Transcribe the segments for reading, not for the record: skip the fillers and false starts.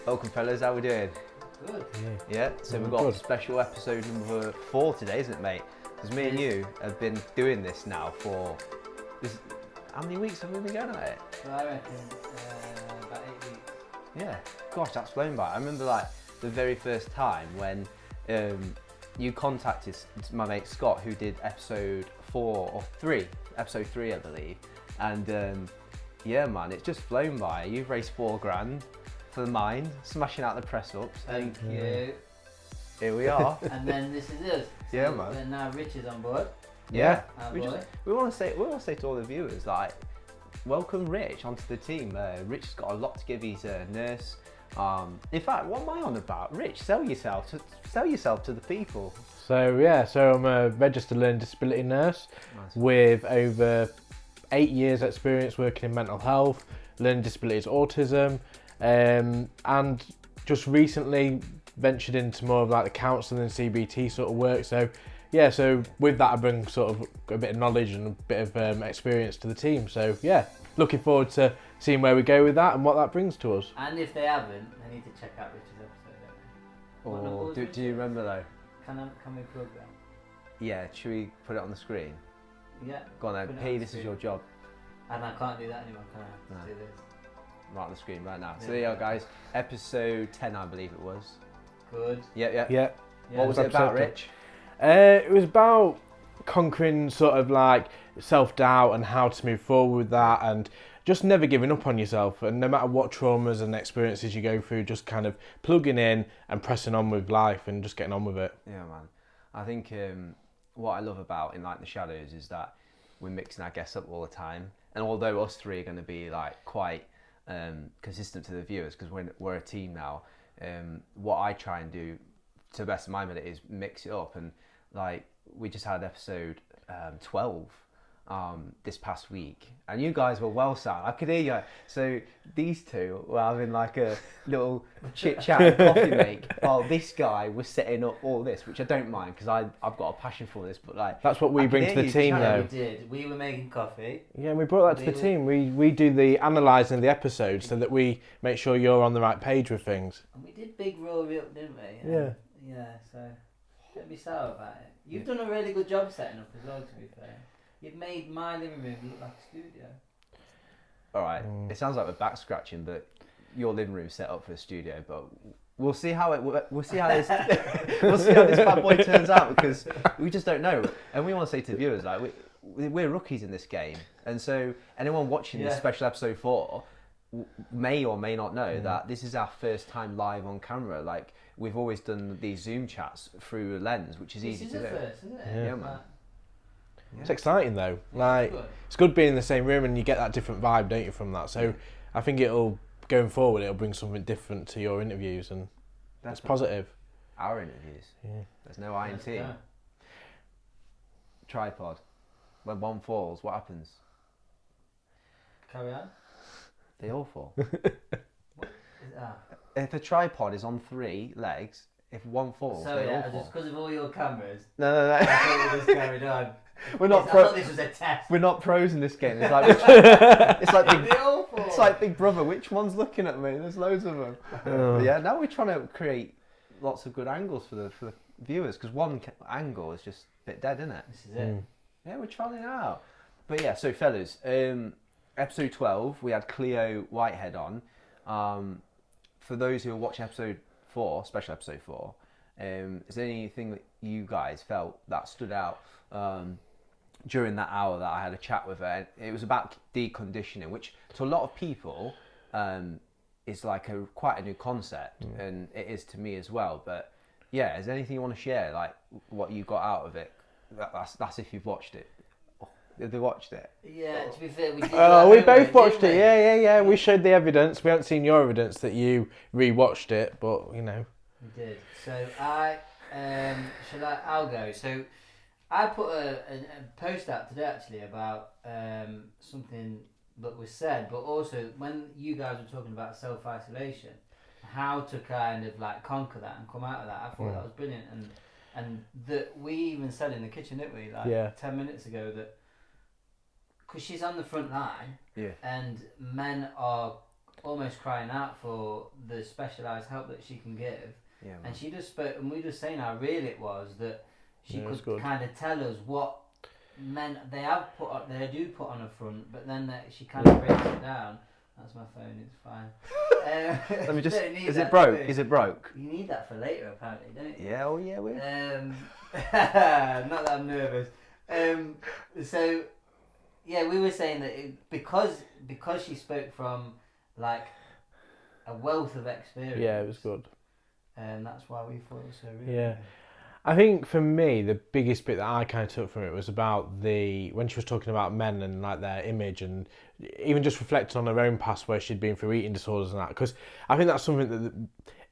Welcome fellas, how we doing? Good. Yeah, so we've got a special episode number 4 today, isn't it, mate? Because me and you have been doing this now for... How many weeks have we been going at it? Well, I reckon about 8 weeks. Yeah, gosh, that's flown by. I remember like the very first time when you contacted my mate Scott, who did episode 3, I believe. And yeah, man, it's just flown by. You've raised $4,000 for the mind, smashing out the press ups. Thank you. Here we are. And then this is us. So Yeah, man. And now Rich is on board. Yeah. Our We boy. want to say to all the viewers, like, welcome Rich onto the team. Rich has got a lot to give. He's a nurse. In fact, what am I on about? Rich, sell yourself to the people. So I'm a registered learning disability nurse with over 8 years experience working in mental health, learning disabilities, autism, and just recently ventured into more of like the counselling and CBT sort of work. So with that I bring sort of a bit of knowledge and a bit of experience to the team. So yeah, looking forward to seeing where we go with that and what that brings to us. And if they haven't, they need to check out Rich's episode, don't they? Do you remember though? Can we plug that? Yeah, should we put it on the screen? Yeah. Go on then, Put it P, on the this is screen. your job. And I can't do that anymore, can I? No. Do this. Right on the screen right now. So Yeah. there you go, guys. Episode 10, I believe it was. Good. Yeah. Yeah. What was it about, Rich? It was about conquering sort of like self-doubt and how to move forward with that, and just never giving up on yourself, and no matter what traumas and experiences you go through, just kind of plugging in and pressing on with life and just getting on with it. Yeah, man. I think what I love about ENLIGHTEN The Shadows is that we're mixing our guests up all the time, and although us three are going to be like quite consistent to the viewers because we're a team now, what I try and do to the best of my ability is mix it up. And like we just had episode 12 this past week, and you guys were well sound. I could hear you. So these two were having like a little chit chat and coffee make. Oh, this guy was setting up all this, which I don't mind because I've got a passion for this. But like That's what we bring to the team, though. We did. We were making coffee. Yeah, we brought that to the team. We do the analysing of the episodes so that we make sure you're on the right page with things. And we did big Rory up, didn't we? Yeah. Yeah, so don't be sour about it. You've done a really good job setting up as well, to be fair. You've made my living room look like a studio. All right, it sounds like we're back scratching, but your living room set up for a studio. But we'll see how we'll see how this bad boy turns out, because we just don't know. And we want to say to the viewers, like we're rookies in this game, and so anyone watching this special episode 4 may or may not know that this is our first time live on camera. Like we've always done these Zoom chats through a lens, which is easy to do. This is the first, isn't it? Yeah, man. Yeah. It's exciting though. Like it's good being in the same room and you get that different vibe, don't you, from that? So I think going forward, it'll bring something different to your interviews, and that's positive. Our interviews. Yeah. There's no I in team. Tripod. When one falls, what happens? Carry on. They all fall. What is that? If a tripod is on 3 legs, if one falls, So they all just fall. because of all your cameras, No. I thought we just carried on. We're not I thought this was a test. We're not pros in this game. It's like They all fall. it's like Big Brother. Which one's looking at me? There's loads of them. But yeah, now we're trying to create lots of good angles for the viewers, because one angle is just a bit dead, isn't it? This is it. Yeah, we're trying it out. But yeah, so fellas, episode 12, we had Cleo Whitehead on. For those who watch episode 4, special episode 4, is there anything that you guys felt that stood out during that hour that I had a chat with her? It was about deconditioning, which to a lot of people is like quite a new concept, and it is to me as well. But yeah, is there anything you want to share, like what you got out of it? That's if you've watched it. Have they watched it? Yeah, to be fair, we did. We both watched it. Yeah. We showed the evidence. We haven't seen your evidence that you re-watched it, but you know. We did. So I'll go. So I put a post out today actually about something that was said, but also when you guys were talking about self-isolation, how to kind of like conquer that and come out of that. I thought that was brilliant, and that we even said in the kitchen, didn't we, like 10 minutes ago, that because she's on the front line, and men are almost crying out for the specialised help that she can give. Yeah, and she just spoke, and we were just saying how real it was that she could kind of tell us what men they do put on a front, but then she kind of breaks it down. That's my phone. It's fine. Let me just. Is it broke? Phone. Is it broke? You need that for later, apparently, don't you? Yeah. Oh yeah. We. Not that I'm nervous. So, yeah, we were saying that because she spoke from like a wealth of experience. Yeah, it was good. And that's why we thought it was so real. Yeah. I think for me, the biggest bit that I kind of took from it was about when she was talking about men and like their image, and even just reflecting on her own past where she'd been through eating disorders and that. Because I think that's something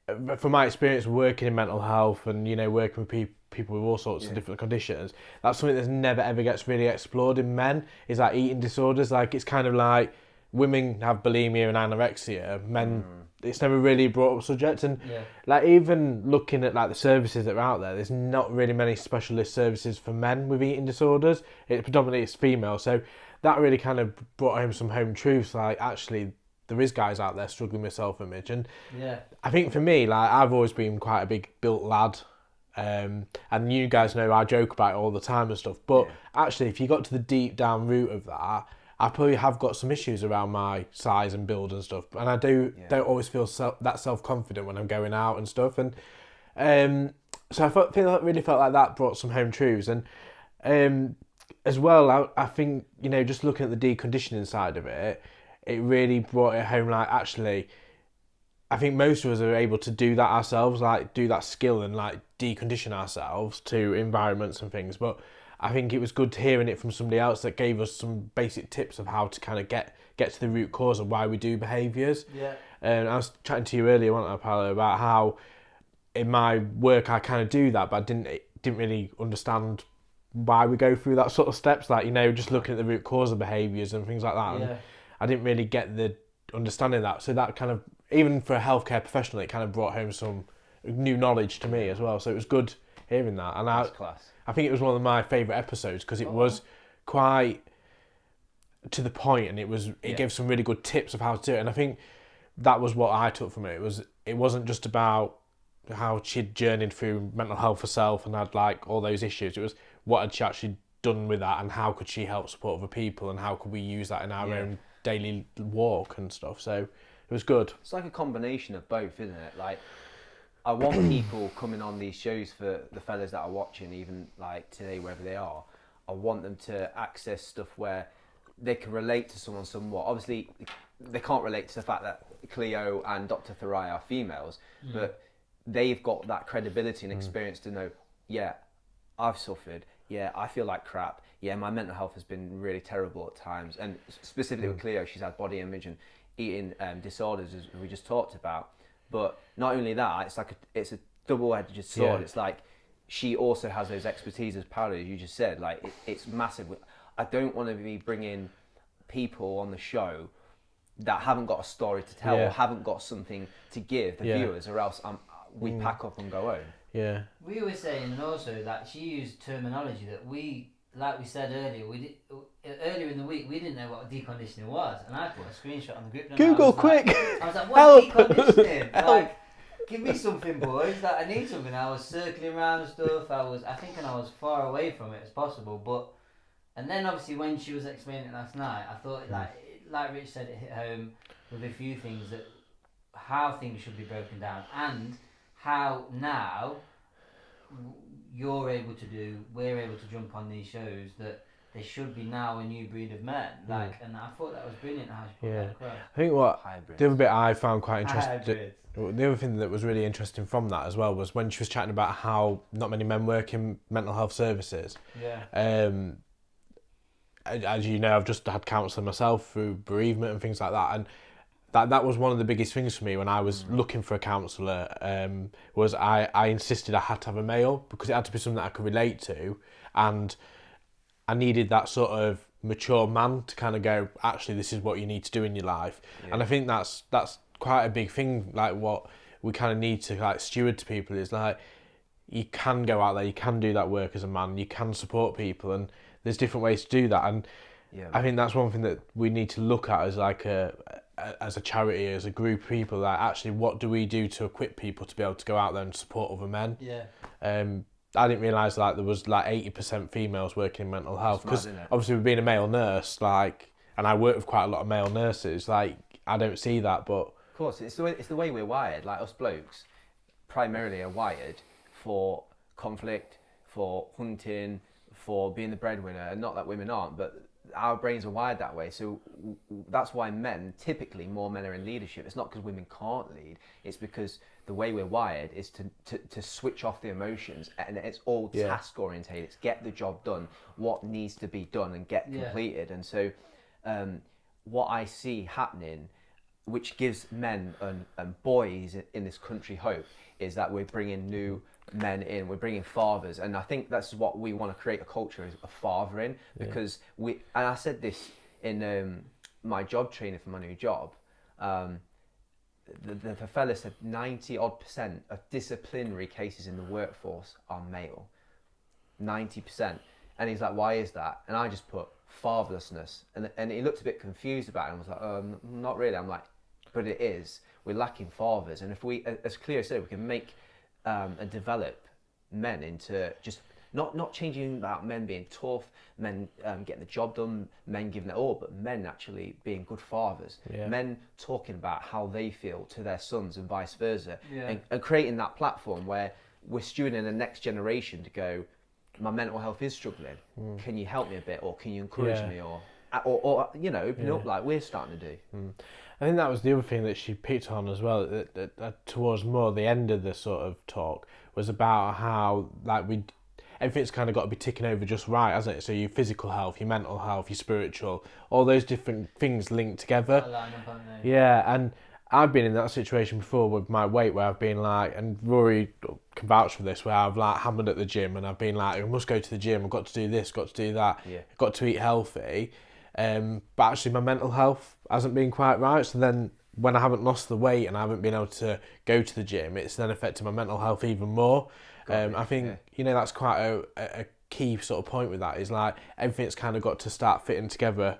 that, from my experience working in mental health and, you know, working with people with all sorts of different conditions, that's something that's never ever gets really explored in men, is like eating disorders. Like, it's kind of like women have bulimia and anorexia, men... It's never really brought up subject, and like even looking at like the services that are out there, there's not really many specialist services for men with eating disorders. It predominantly is female, so that really kind of brought home some home truths. Like, actually, there is guys out there struggling with self-image, and I think for me, like, I've always been quite a big built lad, and you guys know I joke about it all the time and stuff. But actually, if you got to the deep down root of that, I probably have got some issues around my size and build and stuff, and I don't always feel that self-confident when I'm going out and stuff, and so I really felt like that brought some home truths, and as well, I think, you know, just looking at the deconditioning side of it, it really brought it home. Like, actually, I think most of us are able to do that ourselves, like do that skill and like decondition ourselves to environments and things, but I think it was good hearing it from somebody else that gave us some basic tips of how to kind of get to the root cause of why we do behaviours. Yeah. And I was chatting to you earlier, wasn't I, Paolo, about how in my work I kind of do that, but I didn't really understand why we go through that sort of steps. Like, you know, just looking at the root cause of behaviours and things like that. And I didn't really get the understanding of that. So that kind of, even for a healthcare professional, it kind of brought home some new knowledge to me as well. So it was good hearing that. And that's class. I think it was one of my favourite episodes because it was quite to the point, and it gave some really good tips of how to do it. And I think that was what I took from it. It wasn't just about how she'd journeyed through mental health herself and had like all those issues. It was what had she actually done with that, and how could she help support other people, and how could we use that in our own daily walk and stuff. So it was good. It's like a combination of both, isn't it? Like, I want people coming on these shows, for the fellas that are watching, even like today, wherever they are, I want them to access stuff where they can relate to someone somewhat. Obviously, they can't relate to the fact that Cleo and Dr. Thurai are females, but they've got that credibility and experience to know, yeah, I've suffered, yeah, I feel like crap, yeah, my mental health has been really terrible at times. And specifically with Cleo, she's had body image and eating disorders, as we just talked about. But not only that, it's a double-edged sword. It's like she also has those expertise, as Paolo, you just said. Like, it's massive. I don't want to be bringing people on the show that haven't got a story to tell or haven't got something to give the viewers, or else we pack up and go home. Yeah. We were saying also that she used terminology that we, like we said earlier, earlier in the week, we didn't know what deconditioning was, and I put a screenshot on the group. Google, quick! I was like, what's deconditioning? Like, give me something, boys. Like, I need something. I was circling around and stuff. I was far away from it as possible. And then obviously when she was explaining it last night, I thought, like Rich said, it hit home with a few things, that how things should be broken down, and how now we're able to jump on these shows, that there should be now a new breed of men. Like, and I thought that was brilliant how she put that across. I think Hybrids. the other bit I found quite interesting, Hybrids. the other thing that was really interesting from that as well was when she was chatting about how not many men work in mental health services. Yeah. As you know, I've just had counselling myself through bereavement and things like that, and that was one of the biggest things for me when I was looking for a counsellor. Was I insisted I had to have a male, because it had to be something that I could relate to, and I needed that sort of mature man to kind of go, actually, this is what you need to do in your life. And I think that's quite a big thing. Like, what we kind of need to like steward to people is like, you can go out there, you can do that work as a man, you can support people, and there's different ways to do that. And I think that's one thing that we need to look at as like as a charity, as a group of people, that actually what do we do to equip people to be able to go out there and support other men? Yeah. I didn't realise like there was like 80% females working in mental health, because obviously with being a male nurse, like, and I work with quite a lot of male nurses, like I don't see that. But of course, it's the way we're wired. Like us blokes, primarily are wired for conflict, for hunting, for being the breadwinner. And not that women aren't, but our brains are wired that way. So that's why typically more men are in leadership. It's not because women can't lead. It's because the way we're wired is to switch off the emotions, and it's all task orientated. It's get the job done, what needs to be done and get completed. And so what I see happening, which gives men and boys in this country hope, is that we're bringing new men in, we're bringing fathers, and I think that's what we want to create, a culture is a fathering, because and I said this in my job training for my new job, the fella said 90% of disciplinary cases in the workforce are male, 90%, and he's like, why is that? And I just put fatherlessness, and he looked a bit confused about it and was like, not really. I'm like, but it is, we're lacking fathers, and if we, as Cleo said, we can make and develop men into just not changing about men being tough, men getting the job done, men giving it all, but men actually being good fathers, men talking about how they feel to their sons and vice versa, and creating that platform where we're stewarding the next generation to go, my mental health is struggling, can you help me a bit, or can you encourage me, or you know, open up like we're starting to do. I think that was the other thing that she picked on as well, that towards more the end of the sort of talk, was about how like everything's kind of got to be ticking over just right, hasn't it? So your physical health, your mental health, your spiritual, all those different things linked together. Yeah, and I've been in that situation before with my weight, where I've been like, and Rory can vouch for this, where I've like hammered at the gym, and I've been like, I must go to the gym, I've got to do this, got to do that, got to eat healthy. But actually my mental health hasn't been quite right, so then when I haven't lost the weight and I haven't been able to go to the gym, it's then affected my mental health even more. I think you know, that's quite a key sort of point with that, is like everything's kind of got to start fitting together,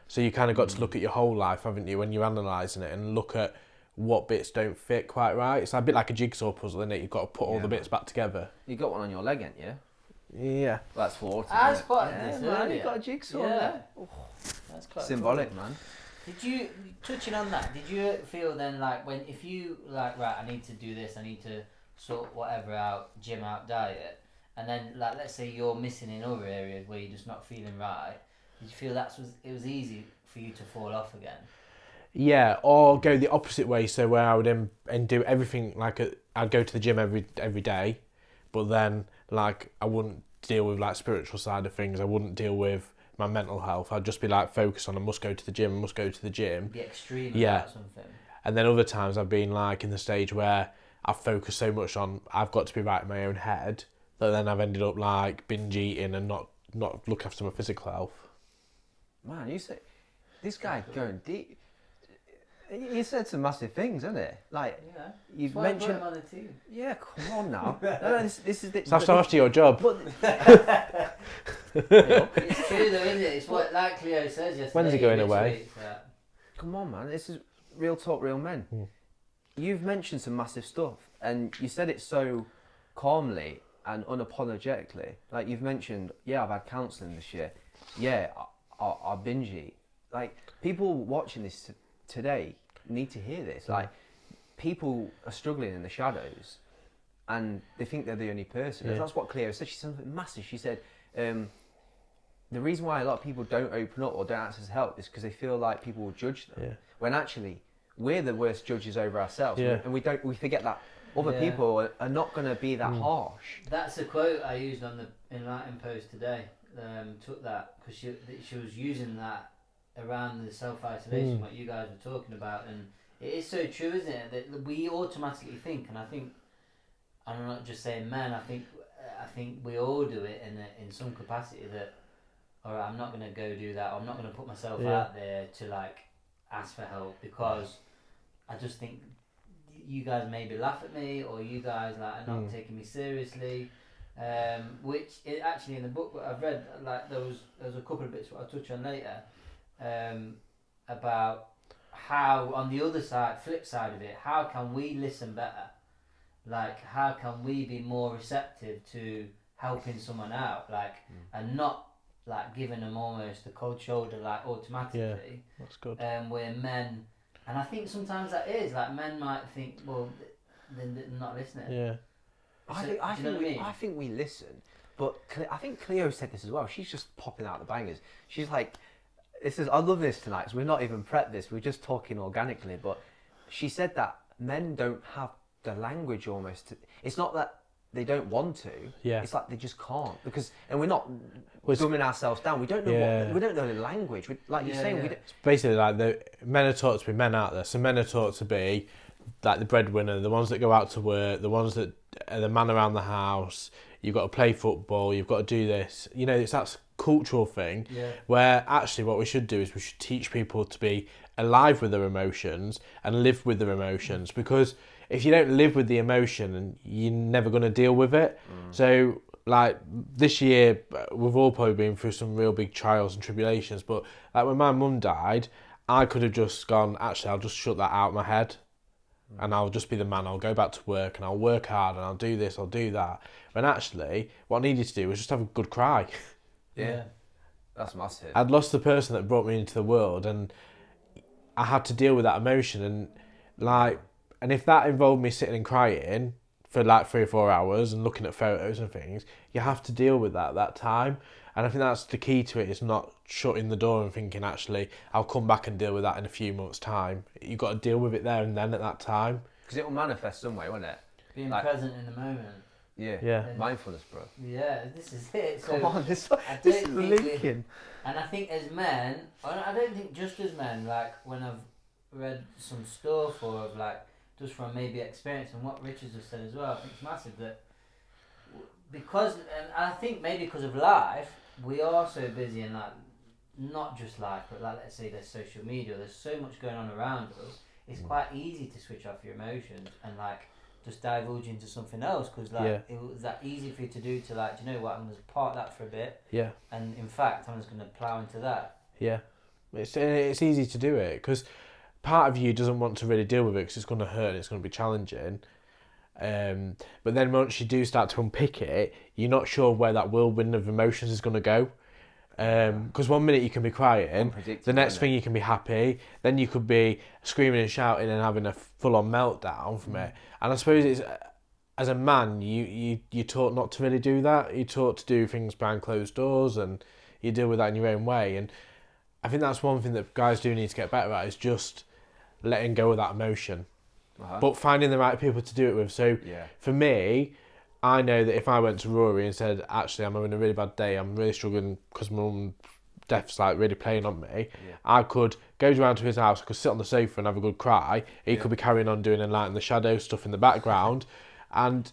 so you kind of got to look at your whole life, haven't you, when you're analysing it, and look at what bits don't fit quite right. It's a bit like a jigsaw puzzle, isn't it? You've got to put all the bits back together. You got one on your leg, ain't you? Yeah. Well, that's 40. I spotted this earlier. You got a jigsaw there. Oh, that's quite symbolic, cool. man. Did you, touching on that, did you feel then like if you like, right, I need to do this, I need to sort whatever out, gym out, diet, and then like let's say you're missing in other areas where you're just not feeling right, did you feel it was easy for you to fall off again? Yeah, or go the opposite way, so where I would and do everything, like I'd go to the gym every day, but then like I wouldn't deal with like spiritual side of things, I wouldn't deal with my mental health, I'd just be like focused on I must go to the gym. Be extreme about something. And then other times I've been like in the stage where I've focused so much on I've got to be right in my own head, that then I've ended up like binge eating and not look after my physical health. Man, you say this guy going deep. He said some massive things, hasn't it? Like you've mentioned. Him on the team. Yeah, come on now. No, this is. So after your job. It's true though, isn't it? It's what, like Cleo says yesterday. When's he going away? Come on, man. This is real talk, real men. You've mentioned some massive stuff, and you said it so calmly and unapologetically. Like you've mentioned, I've had counselling this year. I binge eat. Like people watching this today need to hear this. Like people are struggling in the shadows, and they think they're the only person. And that's what Cleo said. She said something massive. She said the reason why a lot of people don't open up or don't access help is because they feel like people will judge them, when actually we're the worst judges over ourselves, and we forget that other people are not going to be that harsh. That's a quote I used on the Enlighten post today. Took that because she was using that around the self-isolation, what you guys were talking about, and it is so true, isn't it, that we automatically think, and I think, I'm not just saying men, I think we all do it in some capacity, that, alright, I'm not going to go do that, or I'm not going to put myself out there to like ask for help, because I just think you guys maybe laugh at me, or you guys like are not taking me seriously. Which it actually in the book that I've read, like there was a couple of bits what I'll touch on later, about how on the other side, flip side of it, how can we listen better? Like, how can we be more receptive to helping someone out, like, and not like giving them almost a cold shoulder, like automatically. Yeah, that's good. Where men, and I think sometimes that is like men might think, well, they're not listening. Yeah. I think we listen, but I think Cleo said this as well. She's just popping out the bangers. She's like, I love this tonight because we're not even prepped this. We're just talking organically. But she said that men don't have the language almost. It's not that they don't want to. Yeah. It's like they just can't and we're not dumbing ourselves down. We don't know we don't know the language. Like you're saying, we don't. It's basically like the men are taught to be men out there. So men are taught to be like the breadwinner, the ones that go out to work, the ones that are the man around the house. You've got to play football. You've got to do this. You know, it's that cultural thing where actually what we should do is we should teach people to be alive with their emotions and live with their emotions, because if you don't live with the emotion, and you're never going to deal with it. So like this year we've all probably been through some real big trials and tribulations, but like when my mum died, I could have just gone, actually I'll just shut that out of my head and I'll just be the man. I'll go back to work and I'll work hard and I'll do this, I'll do that. When actually what I needed to do was just have a good cry. Yeah. That's massive. I'd lost the person that brought me into the world, and I had to deal with that emotion, and if that involved me sitting and crying for like 3 or 4 hours and looking at photos and things, you have to deal with that at that time. And I think that's the key to it, is not shutting the door and thinking, actually, I'll come back and deal with that in a few months' time. You've got to deal with it there and then at that time. Because it will manifest some way, won't it? Being present in the moment. Yeah. Mindfulness, bro. Yeah, this is it. So Come on, this is linking. And I think as men, I don't think just as men, like when I've read some stuff or like just from maybe experience and what Richard has said as well, I think it's massive that because, and I think maybe because of life, we are so busy in like, not just life, but like let's say there's social media, there's so much going on around us, it's quite easy to switch off your emotions and like just divulge into something else, because like it was that easy for you to do, to like, do you know what, I'm going to park that for a bit, and in fact I'm just going to plough into that. It's easy to do it because part of you doesn't want to really deal with it because it's going to hurt and it's going to be challenging, but then once you do start to unpick it, you're not sure where that whirlwind of emotions is going to go. Because 1 minute you can be crying, the next thing you can be happy, then you could be screaming and shouting and having a full-on meltdown from it. And I suppose it's, as a man, you're taught not to really do that. You're taught to do things behind closed doors, and you deal with that in your own way. And I think that's one thing that guys do need to get better at, is just letting go of that emotion, but finding the right people to do it with. So for me, I know that if I went to Rory and said, actually, I'm having a really bad day, I'm really struggling because my mum's death's like really playing on me, I could go down to his house, I could sit on the sofa and have a good cry. He could be carrying on doing ENLIGHTEN The Shadows stuff in the background, and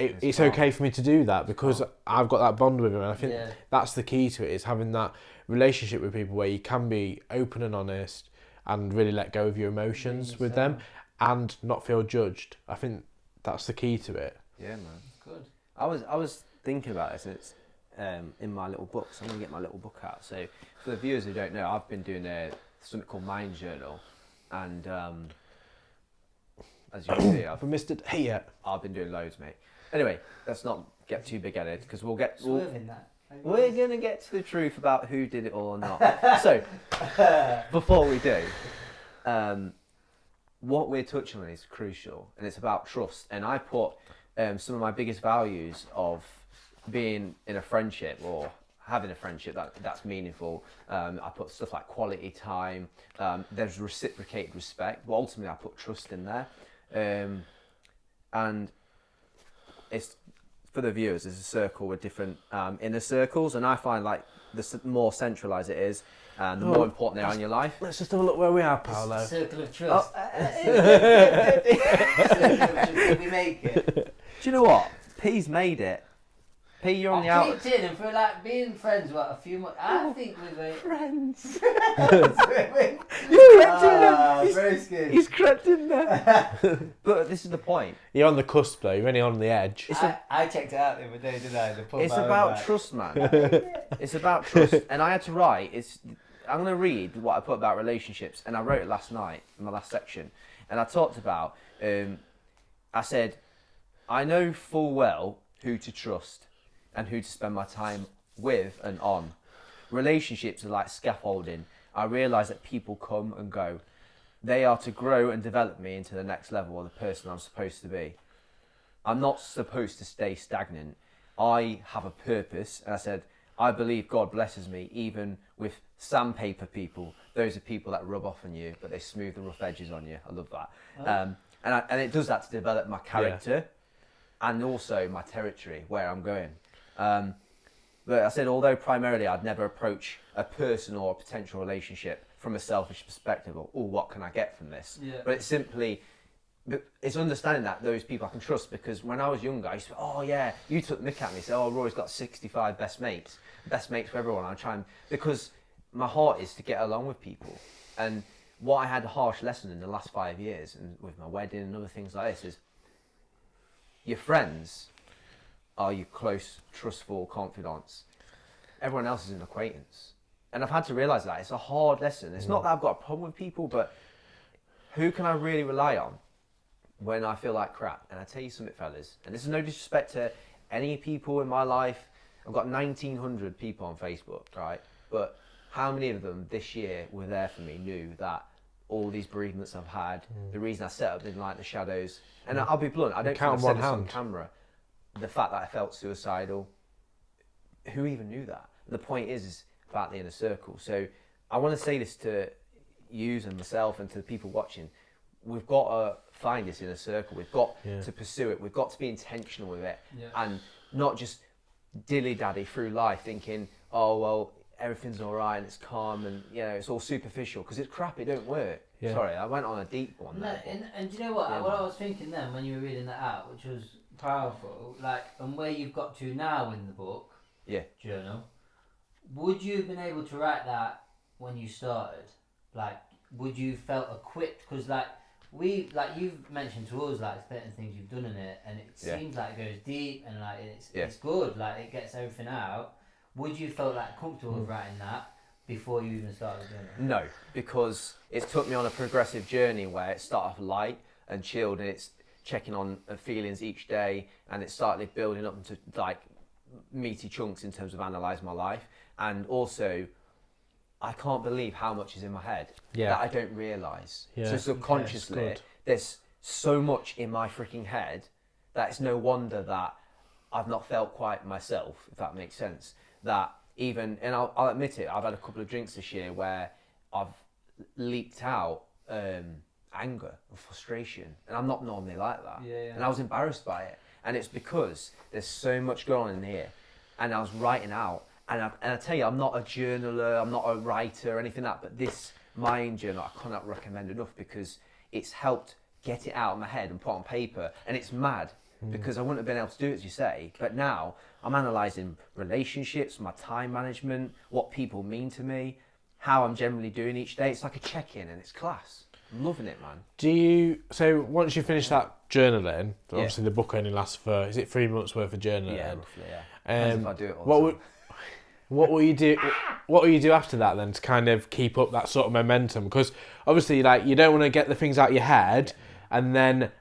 it's okay for me to do that because I've got that bond with him. And I think that's the key to it, is having that relationship with people where you can be open and honest and really let go of your emotions with them and not feel judged. I think that's the key to it. Yeah, man. Good. I was thinking about this, and it's in my little book, so I'm going to get my little book out. So for the viewers who don't know, I've been doing something called Mind Journal, and as you can see, I've been doing loads, mate. Anyway, let's not get too big at it, because we're going to get to the truth about who did it all or not. So, before we do, what we're touching on is crucial, and it's about trust. And I put some of my biggest values of being in a friendship or having a friendship that's meaningful. I put stuff like quality time, there's reciprocated respect, but ultimately I put trust in there. And it's, for the viewers, there's a circle with different inner circles, and I find like the more centralised it is, the more important they are in your life. Let's just have a look where we are, Paolo. Circle of trust. Circle of trust. Did we make it? Do you know what? P's made it. P, you're on the out. I peeped in, and for like being friends, what, a few months, I think we've been friends. He's crept in there. But this is the point. You're on the cusp though, you're only on the edge. I checked it out the other day, didn't I? It's about trust, man. It's about trust. And I had to write, I'm going to read what I put about relationships, and I wrote it last night in my last section, and I talked about. I said, I know full well who to trust and who to spend my time with and on. Relationships are like scaffolding. I realise that people come and go. They are to grow and develop me into the next level of the person I'm supposed to be. I'm not supposed to stay stagnant. I have a purpose. And I said, I believe God blesses me even with sandpaper people. Those are people that rub off on you, but they smooth the rough edges on you. I love that. Oh. And it does that to develop my character and also my territory, where I'm going. But I said, although primarily I'd never approach a person or a potential relationship from a selfish perspective, or, oh, what can I get from this? Yeah. But it's simply, it's understanding that those people I can trust, because when I was younger, I used to, oh yeah, you took the mick at me, said, oh, Rory's got 65 best mates for everyone. I'm trying, because my heart is to get along with people. And what I had a harsh lesson in the last 5 years, and with my wedding and other things like this, is your friends are your close, trustful confidants. Everyone else is an acquaintance. And I've had to realise that. It's a hard lesson. It's not that I've got a problem with people, but who can I really rely on when I feel like crap? And I tell you something, fellas, and this is no disrespect to any people in my life. I've got 1,900 people on Facebook, right? But how many of them this year were there for me, knew that all these bereavements I've had, the reason I set up Enlighten the Shadows, and I'll be blunt, I don't think I've said this on camera, the fact that I felt suicidal, who even knew that? The point is about the inner circle. So I want to say this to you and myself and to the people watching. We've got to find this inner circle. We've got to pursue it. We've got to be intentional with it, and not just dilly-dally through life thinking, oh, well, everything's all right and it's calm and, you know, it's all superficial, because it's crap, it don't work. Sorry, I went on a deep one there. And do you know what? What I was thinking then when you were reading that out, which was powerful, like, and where you've got to now in the book, journal, would you have been able to write that when you started? Like, would you felt equipped? Because you've mentioned to us like certain things you've done in it, and it seems like it goes deep and like it's good, like it gets everything out. Would you felt like comfortable with writing that before you even started doing it? No, because it took me on a progressive journey where it started off light and chilled, and it's checking on feelings each day, and it started building up into like meaty chunks in terms of analysing my life. And also, I can't believe how much is in my head that I don't realise. So subconsciously, there's so much in my freaking head that it's no wonder that I've not felt quite myself, if that makes sense. That even, and I'll admit it, I've had a couple of drinks this year where I've leaked out anger and frustration, and I'm not normally like that. And I was embarrassed by it, and it's because there's so much going on in here, and I was writing out, and I tell you, I'm not a journaler, I'm not a writer or anything like that, but this mind journal I cannot recommend enough, because it's helped get it out of my head and put on paper. And it's mad, because I wouldn't have been able to do it, as you say, but now I'm analysing relationships, my time management, what people mean to me, how I'm generally doing each day. It's like a check-in, and it's class. I'm loving it, man. So once you finish that journaling, obviously the book only lasts for, is it 3 months worth of journaling? Yeah, roughly, if I do it all the time. What will you do? What will you do after that then to kind of keep up that sort of momentum? Because obviously, like, you don't want to get the things out of your head and then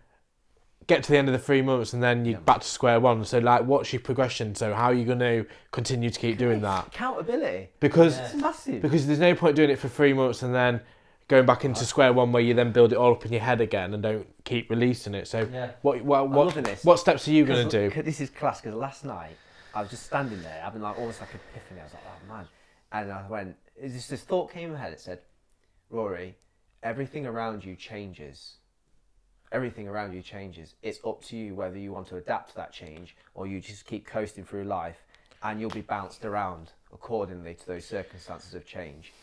get to the end of the 3 months and then you're back to square one. So, like, what's your progression? So, how are you going to continue to keep doing that? Accountability. Because it's massive. Because there's no point doing it for 3 months and then going back into square one where you then build it all up in your head again and don't keep releasing it. So, what steps are you going to do? This is class, because last night I was just standing there having like almost like an epiphany. I was like, oh man. And I went, this thought came in my head. It said, Rory, everything around you changes. Everything around you changes. It's up to you whether you want to adapt to that change or you just keep coasting through life, and you'll be bounced around accordingly to those circumstances of change.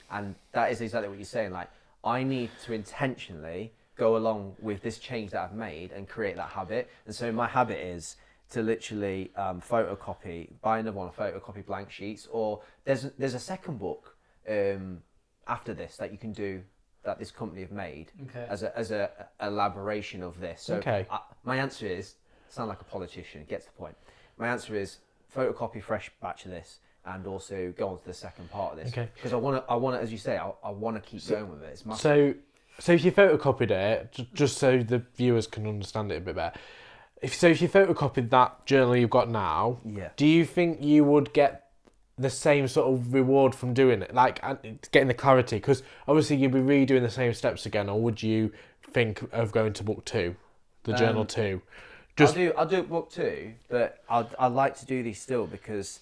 And that is exactly what you're saying. Like, I need to intentionally go along with this change that I've made and create that habit. And so my habit is to literally buy another one, photocopy blank sheets, or there's a second book after this that you can do, that this company have made as a elaboration of this. So my answer is, sound like a politician, it gets the point. My answer is photocopy fresh batch of this, and also go on to the second part of this. Okay. Because I want to, as you say, I want to keep going with it. It's massive. So if you photocopied it, just so the viewers can understand it a bit better, if you photocopied that journal you've got now, Yeah. do you think you would get the same sort of reward from doing it, like getting the clarity? Because obviously you'd be redoing the same steps again, or would you think of going to book 2, the journal 2? I'll do book 2, but I'd like to do these still because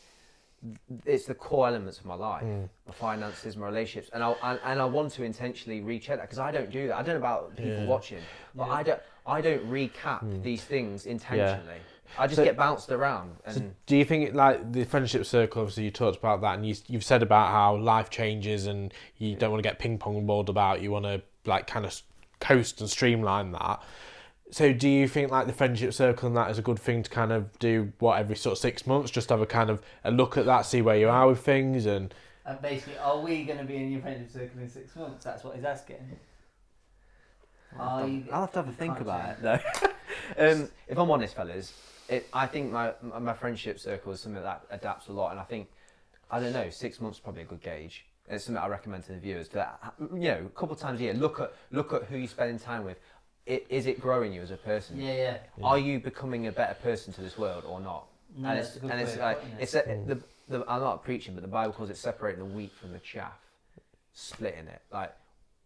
it's the core elements of my life, my finances, my relationships, and I want to intentionally recheck that because I don't do that. I don't know about people watching, but I don't recap these things intentionally. I just get bounced around. And so do you think, like, the friendship circle, obviously you talked about that, and you've said about how life changes and you don't want to get ping pong balled about, you want to, like, kind of coast and streamline that. So do you think, like, the friendship circle and that is a good thing to kind of do, every sort of 6 months, just have a kind of a look at that, see where you are with things? And basically, are we going to be in your friendship circle in 6 months? That's what he's asking. I'll have to have a think about it, though. If I'm honest, fellas, I think my friendship circle is something that adapts a lot, and I don't know, 6 months is probably a good gauge. It's something I recommend to the viewers. That, a couple of times a year, look at who you're spending time with. Is it growing you as a person? Yeah. Are you becoming a better person to this world or not? No, and that's a good and way it's of like putting it. I'm not preaching, but the Bible calls it separating the wheat from the chaff, splitting it. Like,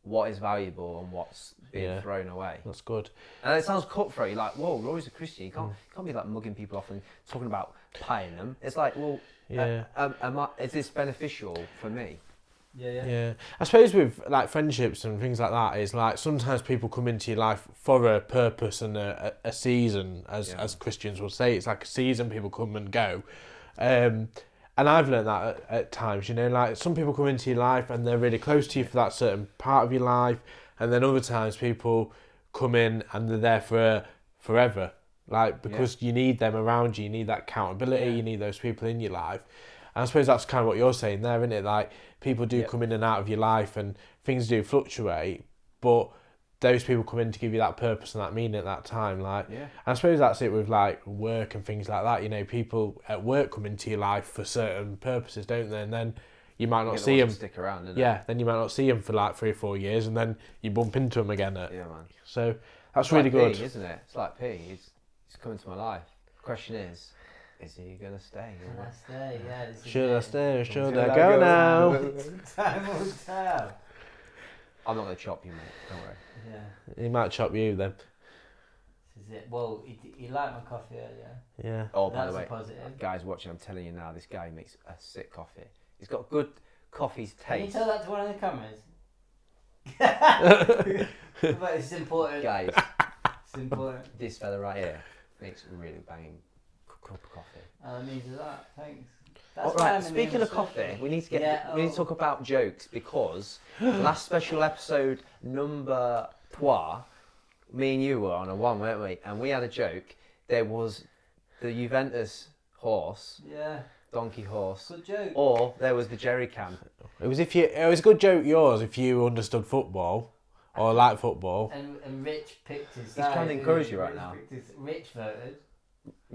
what is valuable and what's being thrown away. that's good. And it sounds cutthroat. You're like, whoa, Rory's a Christian. You can't be like mugging people off and talking about pieing them. It's like, well, is this beneficial for me? Yeah. I suppose with, like, friendships and things like that, is like sometimes people come into your life for a purpose and a season, as Christians will say. It's like a season, people come and go. And I've learned that at times, like some people come into your life and they're really close to you for that certain part of your life, and then other times people come in and they're there for forever, like, because you need them around you, you need that accountability, you need those people in your life. And I suppose that's kind of what you're saying there, isn't it? Like, people do come in and out of your life and things do fluctuate, but those people come in to give you that purpose and that meaning at that time. Like, and I suppose that's it with, like, work and things like that. People at work come into your life for certain purposes, don't they? And then you might not see them. Stick around, then you might not see them for like 3 or 4 years, and then you bump into them again. Man. So that's it's really like good, P, isn't it? It's like P. He's coming to my life. The question is he gonna stay? Can I stay? Yeah. Should I stay or should I go now? Time will tell. I'm not gonna chop you, mate. Don't worry. Yeah. He might chop you then. This is it. Well, he liked my coffee earlier. Yeah. Oh, by That's the way, a positive. guys watching, I'm telling you now, this guy makes a sick coffee. He's got good coffee Can you taste. tell that to one of the cameras? But it's important. Guys, It's important. this fella right here makes a really banging cup of coffee. That means a lot. Thanks. All right. Speaking of coffee, we need to we need to talk about jokes because last special episode number 3, me and you were on a one, weren't we? And we had a joke. There was the Juventus horse, donkey horse, Good joke. or there was the jerry can. It was a good joke yours if you understood football or like football. And Rich picked his He's trying to encourage you right now. Rich voted.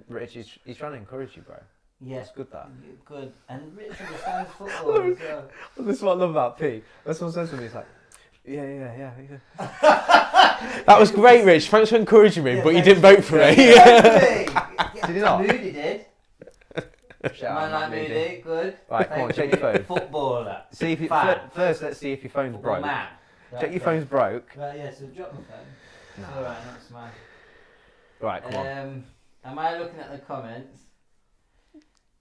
Rich, he's trying to encourage you, bro. Yeah. It's good that. Good. And Rich understands football as well. This is what I love about P. When someone says to me, it's like, yeah. That was great, Rich. Thanks for encouraging me, but you didn't vote for me. Did he not? Moody did. Shout Man out, like Moody. Moody, good. Right, come on, check your phone. Footballer. See if you, Fan. first, let's see if your phone's Football broke. man. Check your phone's broke. Right, yeah, so drop my phone. No. It's alright, not smart. Right, come on. Am I looking at the comments?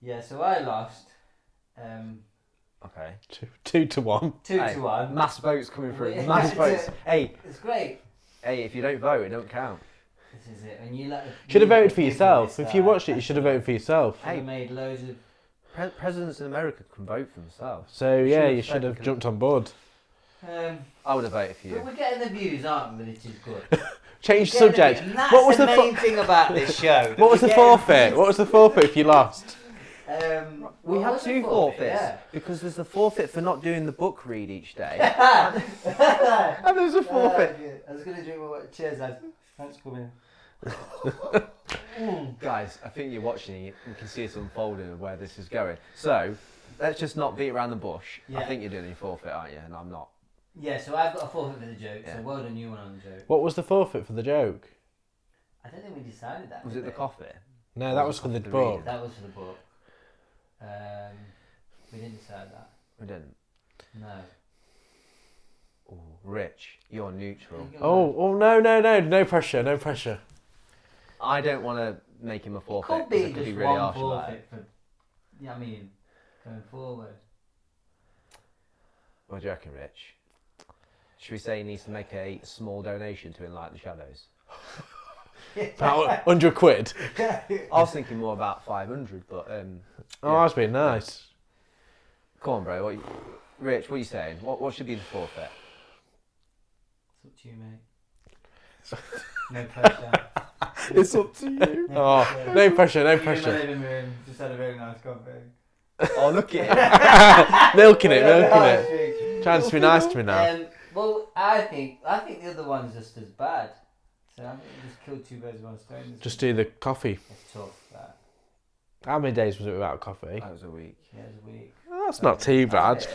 Yeah, so I lost. Okay. 2 to 1. 2 Hey, to 1. Mass votes coming through. Yeah. Mass votes. Hey, It's great. if you don't vote, it don't count. This is it. And you let the Should have people voted for give me yourself. this, If you watched it, you should have voted for yourself. Hey, made loads of. Presidents in America can vote for themselves. So yeah, you have should said have because- jumped on board. I would have voted for But you. we're getting the views, aren't we? Which is good. Change We're getting subject. the views. And that's What was the the main thing about this show. What was the forfeit? What was the forfeit if you lost? We what had was 2 the forfeits yeah. because there's the forfeit for not doing the book read each day, and and there's a forfeit. I was going to drink my water. Cheers, lads. Thanks for coming. Guys, I think you're watching. You can see us unfolding of where this is going. So, let's just not beat around the bush. Yeah. I think you're doing your forfeit, aren't you? And I'm not. Yeah, so I've got a forfeit for the joke, Yeah. so well done you one on the joke. What was the forfeit for the joke? I don't think we decided that. Was did it the we? coffee? No, that was for the the book. reading? That was for the book. We didn't decide that. We didn't. No. Ooh, Rich, you're neutral. Oh, no pressure, no pressure. I don't want to make him a It forfeit. could 'cause be it could just be really one harsh about forfeit it. for, yeah, I mean, going forward. What do you reckon, Rich? Should we say he needs to make a small donation to Enlighten the Shadows? About 100 quid. I was thinking more about 500, but Oh, that's been nice. come on, bro. Rich, what are you saying? What should be the forfeit? It's up to you, mate. No pressure. It's up to you. No Oh, pressure. no pressure, no You in my pressure. living room, just had a very nice coffee. Oh, look at Milking it. Trying to be nice to me now. Well, I think the other one's just as bad. So I think we just killed two birds with one stone. Just do the coffee. It's tough, that. How many days was it without coffee? That was a week. Yeah, it's a week. Oh, that's not too bad.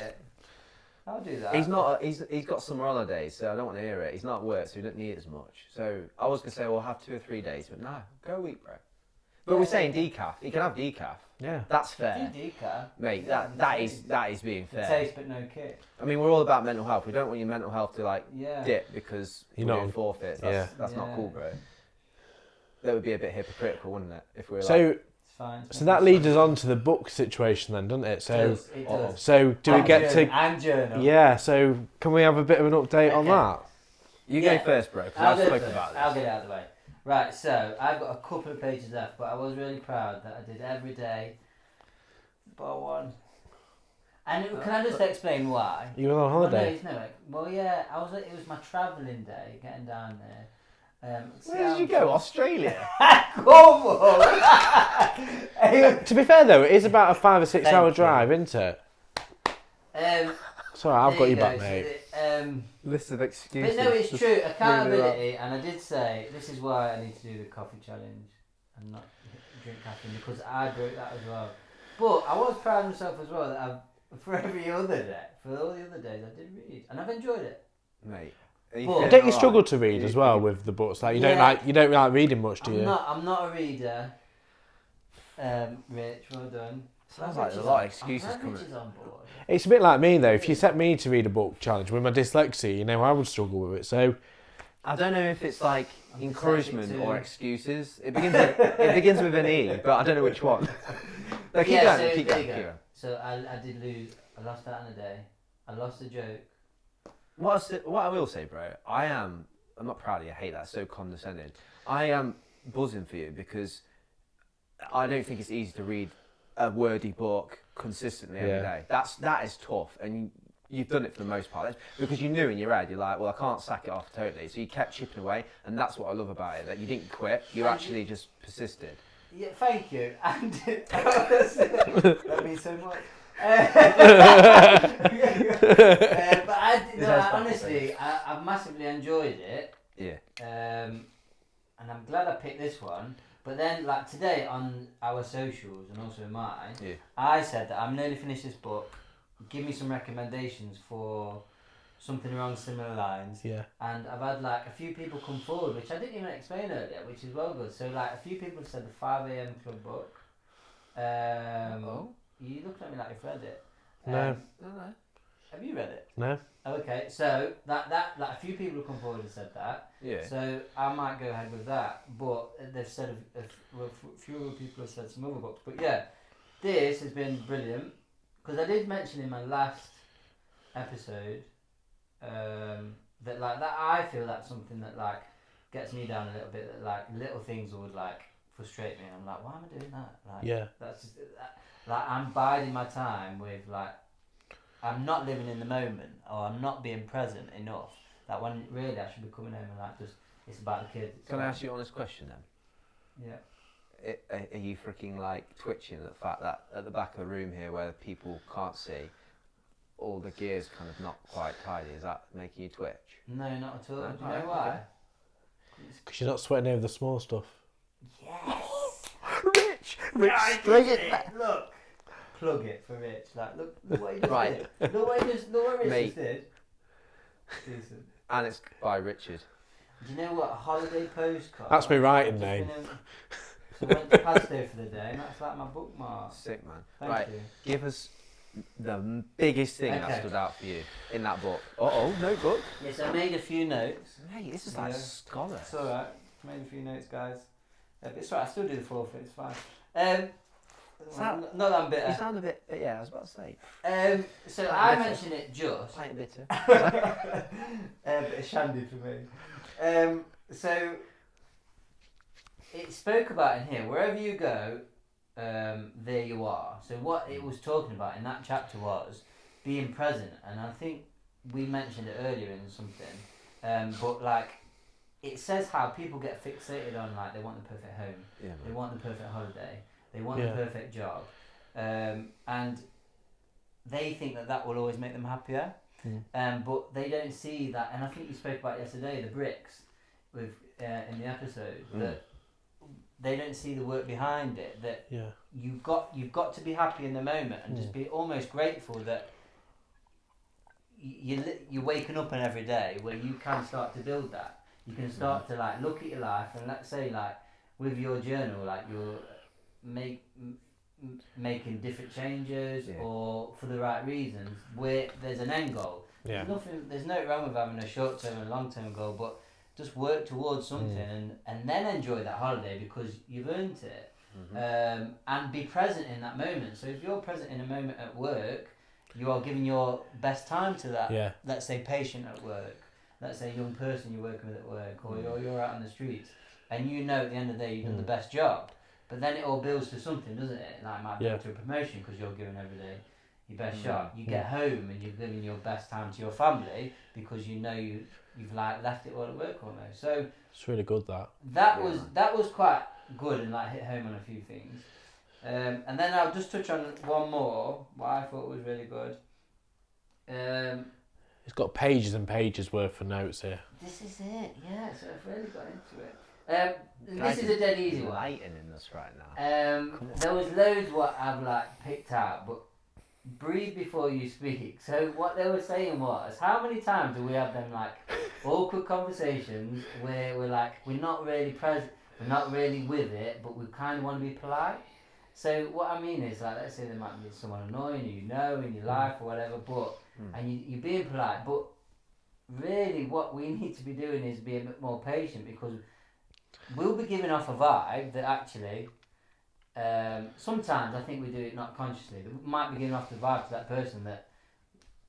I'll do that. He's not. He's got summer holidays, so I don't want to hear it. He's not at work, so he doesn't need it as much. So I was gonna say, we'll have 2 or 3 days, but no, go a week, bro. But we're saying decaf. He can have decaf. Yeah. That's fair, Do decaf. mate. That is being The fair. taste but no kick. I mean, we're all about mental health. We don't want your mental health to like Yeah. dip because You're we're not- doing forfeits. That's not Yeah. cool, bro. That would be a bit hypocritical, wouldn't it? If we were So, like, It's fine. so that leads us on to the book situation then, doesn't it? So, It does. so do we get to? And journal. Yeah. So, can we have a bit of an update on Okay. that? you Yeah. go first, bro, because I'll I've go spoken first. about this. I'll get it out of the way. Right, so I've got a couple of pages left, but I was really proud that I did every day bar one. And can I just explain why? You were on holiday. Well, yeah, it was my travelling day, getting down there. Where did you go? Australia? Cornwall! To be fair though, it is about a 5 or 6 Thank hour you. drive, isn't it? There Sorry, I've got you go. back, So mate. List of but excuses. no, it's Just true. ring me Accountability, and I did say this is why I need to do the coffee challenge and not drink caffeine because I broke that as well. But I was proud of myself as well that for every other day, for all the other days, I did read and I've enjoyed it. Mate. But- feeling Don't you alright? struggle to read as well with the books? Like you Yeah. don't like reading much, do you? I'm not a reader. Rich, well done. Sounds like there's a lot of excuses coming. Rich is on board. It's a bit like me though. If you set me to read a book challenge with my dyslexia, you know I would struggle with it. So I don't know if it's like I'm encouragement dyslexic too. or excuses. It begins with an E, but I don't know which one. No, keep Yeah, going, so keep there going, you keep go. going. So I did lose. I lost that in a day. I lost a joke. What I will say, bro, I'm not proud of you. I hate that. It's so condescending. I am buzzing for you because I don't think it's easy to read a wordy book consistently every day. That is tough, and you've done it for the most part. That's because you knew in your head, you're like, well, I can't sack it off totally. So you kept chipping away, and that's what I love about it. That you didn't quit. You actually just persisted. Yeah, thank you. And that means so much. But honestly, I've massively enjoyed it. Yeah. And I'm glad I picked this one. But then, like today on our socials and also mine, Yeah. I said that I'm nearly finished this book. Give me some recommendations for something along similar lines. yeah, And I've had like a few people come forward, which I didn't even explain earlier, which is well good. So like a few people have said the 5 a.m. Club book. You looked at me like you've read it. No. Have you read it? no. Okay, so that like a few people have come forward and said that. Yeah. So I might go ahead with that, but they've said a few other people have said some other books. But yeah, this has been brilliant because I did mention in my last episode that like that I feel that's something that like gets me down a little bit. That like little things would like frustrate me, and I'm like, why am I doing that? Like, Yeah. that's just like I'm biding my time with like I'm not living in the moment or I'm not being present enough. That when really I should be coming home and like just it's about the kids. Can I ask you an honest question then? Yeah. Are you freaking like twitching at the fact that at the back of the room here where people can't see, all the gears kind of not quite tidy? Is that making you twitch? No, not at all. No? Do you know Alright, why? okay. Because you're not sweating over the small stuff. Yes. Rich, I did it. Look. plug it for Rich. Like, look what he just Right. did. Look what Rich Mate. just did. Decent. And it's by Richard. Do you know what? A holiday postcard. That's my writing I've just name. been So I went to Pasto for the day, and that's like my bookmark. Sick, man. Thank Right, you. give us the biggest thing Okay. that stood out for you in that book. Notebook. Yes, I made a few notes. Mate, this is like Yeah. scholar. It's alright. Made a few notes, guys. But it's alright, I still do the forfeit, it's fine. Not that I'm bitter. You sound a bit, yeah, I was about to say. So Quite I bitter. mentioned it just. Quite bitter. A bit of shandy for me. So it spoke about in here, wherever you go, there you are. So what it was talking about in that chapter was being present, and I think we mentioned it earlier in something. But like, it says how people get fixated on like they want the perfect home, Yeah, they man. want the perfect holiday, they want Yeah. the perfect job, and they think that will always make them happier. But they don't see that, and I think you spoke about yesterday the bricks with in the episode that they don't see the work behind it. That Yeah. you've got to be happy in the moment and just be almost grateful that you're waking up on every day where you can start to build that. You can start to like look at your life, and let's say like with your journal, like you're making different changes or for the right reasons where there's an end goal. Yeah. There's no wrong with having a short term and long term goal, but just work towards something and then enjoy that holiday because you've earned it. And be present in that moment. So if you're present in a moment at work, you are giving your best time to that. Yeah. Let's say patient at work, let's say young person you're working with at work, or you're out on the streets, and you know at the end of the day you've done the best job. But then it all builds to something, doesn't it? Like it might build to a promotion because you're giving every day your best shot. You get home and you're giving your best time to your family because you know you've like left it all at work almost. So It's really good, that. that was quite good and like hit home on a few things. And then I'll just touch on one more, what I thought was really good. It's got pages and pages worth of notes here. This is it, yeah, so I've really got into it. This is a dead easy one. Lightening us right now. There was loads what I've like picked out, but breathe before you speak. So what they were saying was, how many times do we have them like awkward conversations where we're like, we're not really present, we're not really with it, but we kind of want to be polite. So what I mean is, like, let's say there might be someone annoying who you know in your life or whatever, but and you're being polite, but really what we need to be doing is be a bit more patient because we'll be giving off a vibe that actually sometimes I think we do it not consciously, but we might be giving off the vibe to that person that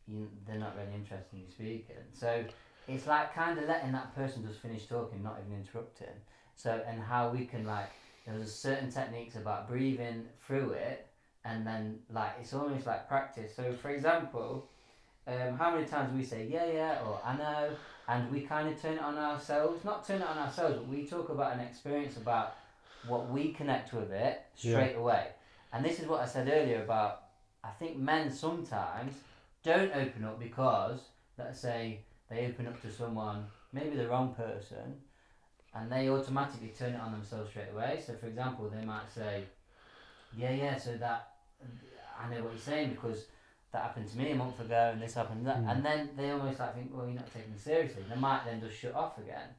they're not really interested in you speaking. So it's like kind of letting that person just finish talking, not even interrupting. So, and how we can like, there's certain techniques about breathing through it, and then like it's almost like practice. So for example, how many times we say yeah or I know, and we kind of turn it on ourselves, not turn it on ourselves, but we talk about an experience about what we connect with it straight away. And this is what I said earlier about, I think men sometimes don't open up because, let's say, they open up to someone, maybe the wrong person, and they automatically turn it on themselves straight away. So for example, they might say, yeah, so that, I know what you're saying because that happened to me a month ago and this happened that, and then they almost like think, well, you're not taking me seriously. They might then just shut off again.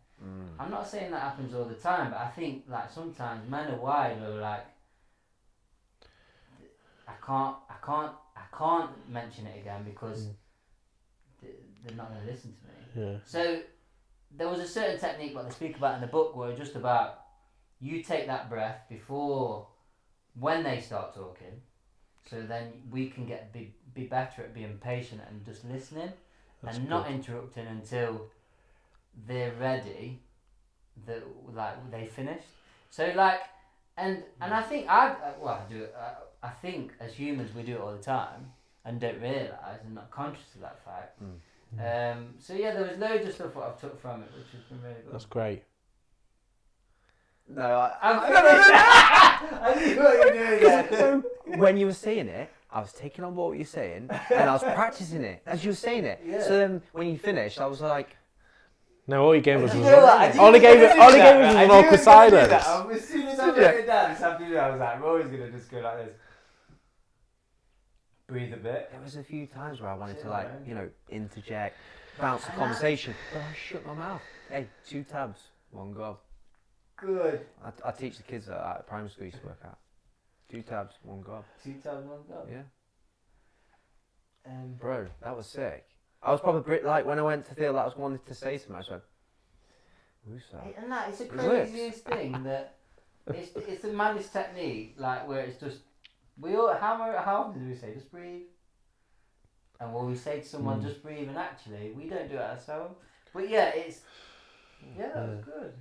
I'm not saying that happens all the time, but I think like sometimes men are wired or like, I can't mention it again because they're not going to listen to me. Yeah. So there was a certain technique what they speak about in the book where just about you take that breath before when they start talking, so then we can get be better at being patient and just listening. That's and not interrupting until they're ready, that like they finished. So like, and I think I do it. I think as humans we do it all the time and don't realise and not conscious of that fact. So yeah, there was loads of stuff what I've took from it, which has been really good. That's great. No, I I knew what you were doing there. So when you were saying it, I was taking on what you were saying and I was practicing it as you were saying it. Yeah. So then when you finished, I was like, No, all he gave us was all he gave us was an awkward silence. As soon as I wrote it down this afternoon, I was like, Rory's gonna just go like this. breathe a bit. There was a few times where I wanted to, like, you know, interject, bounce the conversation, but I shut my mouth. Hey, 2 tabs, 1 go. Good. I teach the kids that at primary school used to work at. 2 tabs, 1 go. 2 tabs, 1 go. Yeah. Bro, that was sick. I was probably like, when I went to feel that I was wanting to say something, I just went, who's that? And that it's the Lips. craziest thing that it's the maddest technique, like where it's just we all how often do we say just breathe? And when we say to someone just breathe, and actually we don't do it ourselves. But yeah, that was good.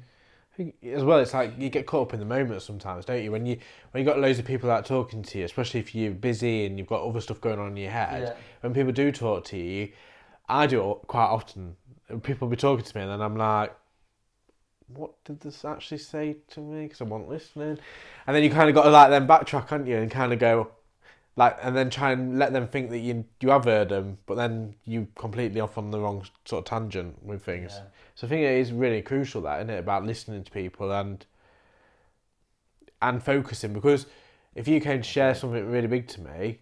As well, it's like you get caught up in the moment sometimes, don't you? When you got loads of people out talking to you, especially if you're busy and you've got other stuff going on in your head. Yeah. When people do talk to you, I do it quite often. People will be talking to me, and then I'm like, "What did this actually say to me?" Because I wasn't listening. And then you kind of got to like then backtrack, haven't you? And kind of go, like, and then try and let them think that you have heard them, but then you completely off on the wrong sort of tangent with things. Yeah. So I think it is really crucial, that, isn't it, about listening to people and focusing, because if you came to share something really big to me,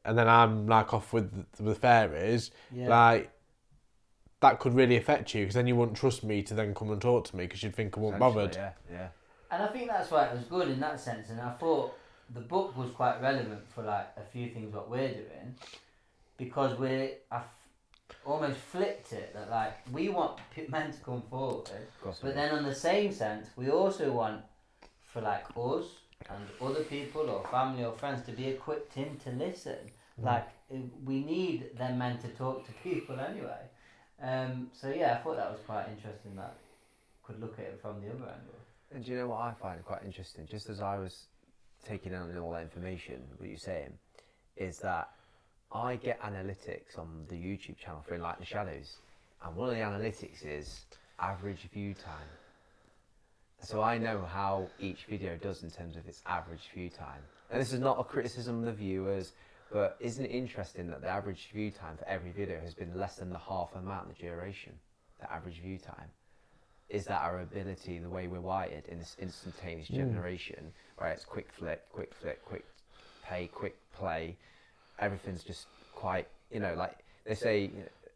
and then I'm like off with the fairies, like that could really affect you, because then you wouldn't trust me to then come and talk to me because you'd think I wasn't bothered. Yeah. And I think that's why it was good in that sense. And I thought the book was quite relevant for like a few things what we're doing, because almost flipped it that like we want men to come forward, but then on the same sense we also want for like us and other people or family or friends to be equipped in to listen. Like we need them men to talk to people anyway. So yeah, I thought that was quite interesting, that could look at it from the other angle. And do you know what I find quite interesting, just as I was taking in all that information, what you're saying, is that I get analytics on the YouTube channel for ENLIGHTEN The Shadows, and one of the analytics is average view time. So I know how each video does in terms of its average view time. And this is not a criticism of the viewers, but isn't it interesting that the average view time for every video has been less than the half amount of duration, the average view time? Is that our ability, the way we're wired in this instantaneous generation, where it's quick flick, quick pay, quick play, everything's just quite, you know, like they say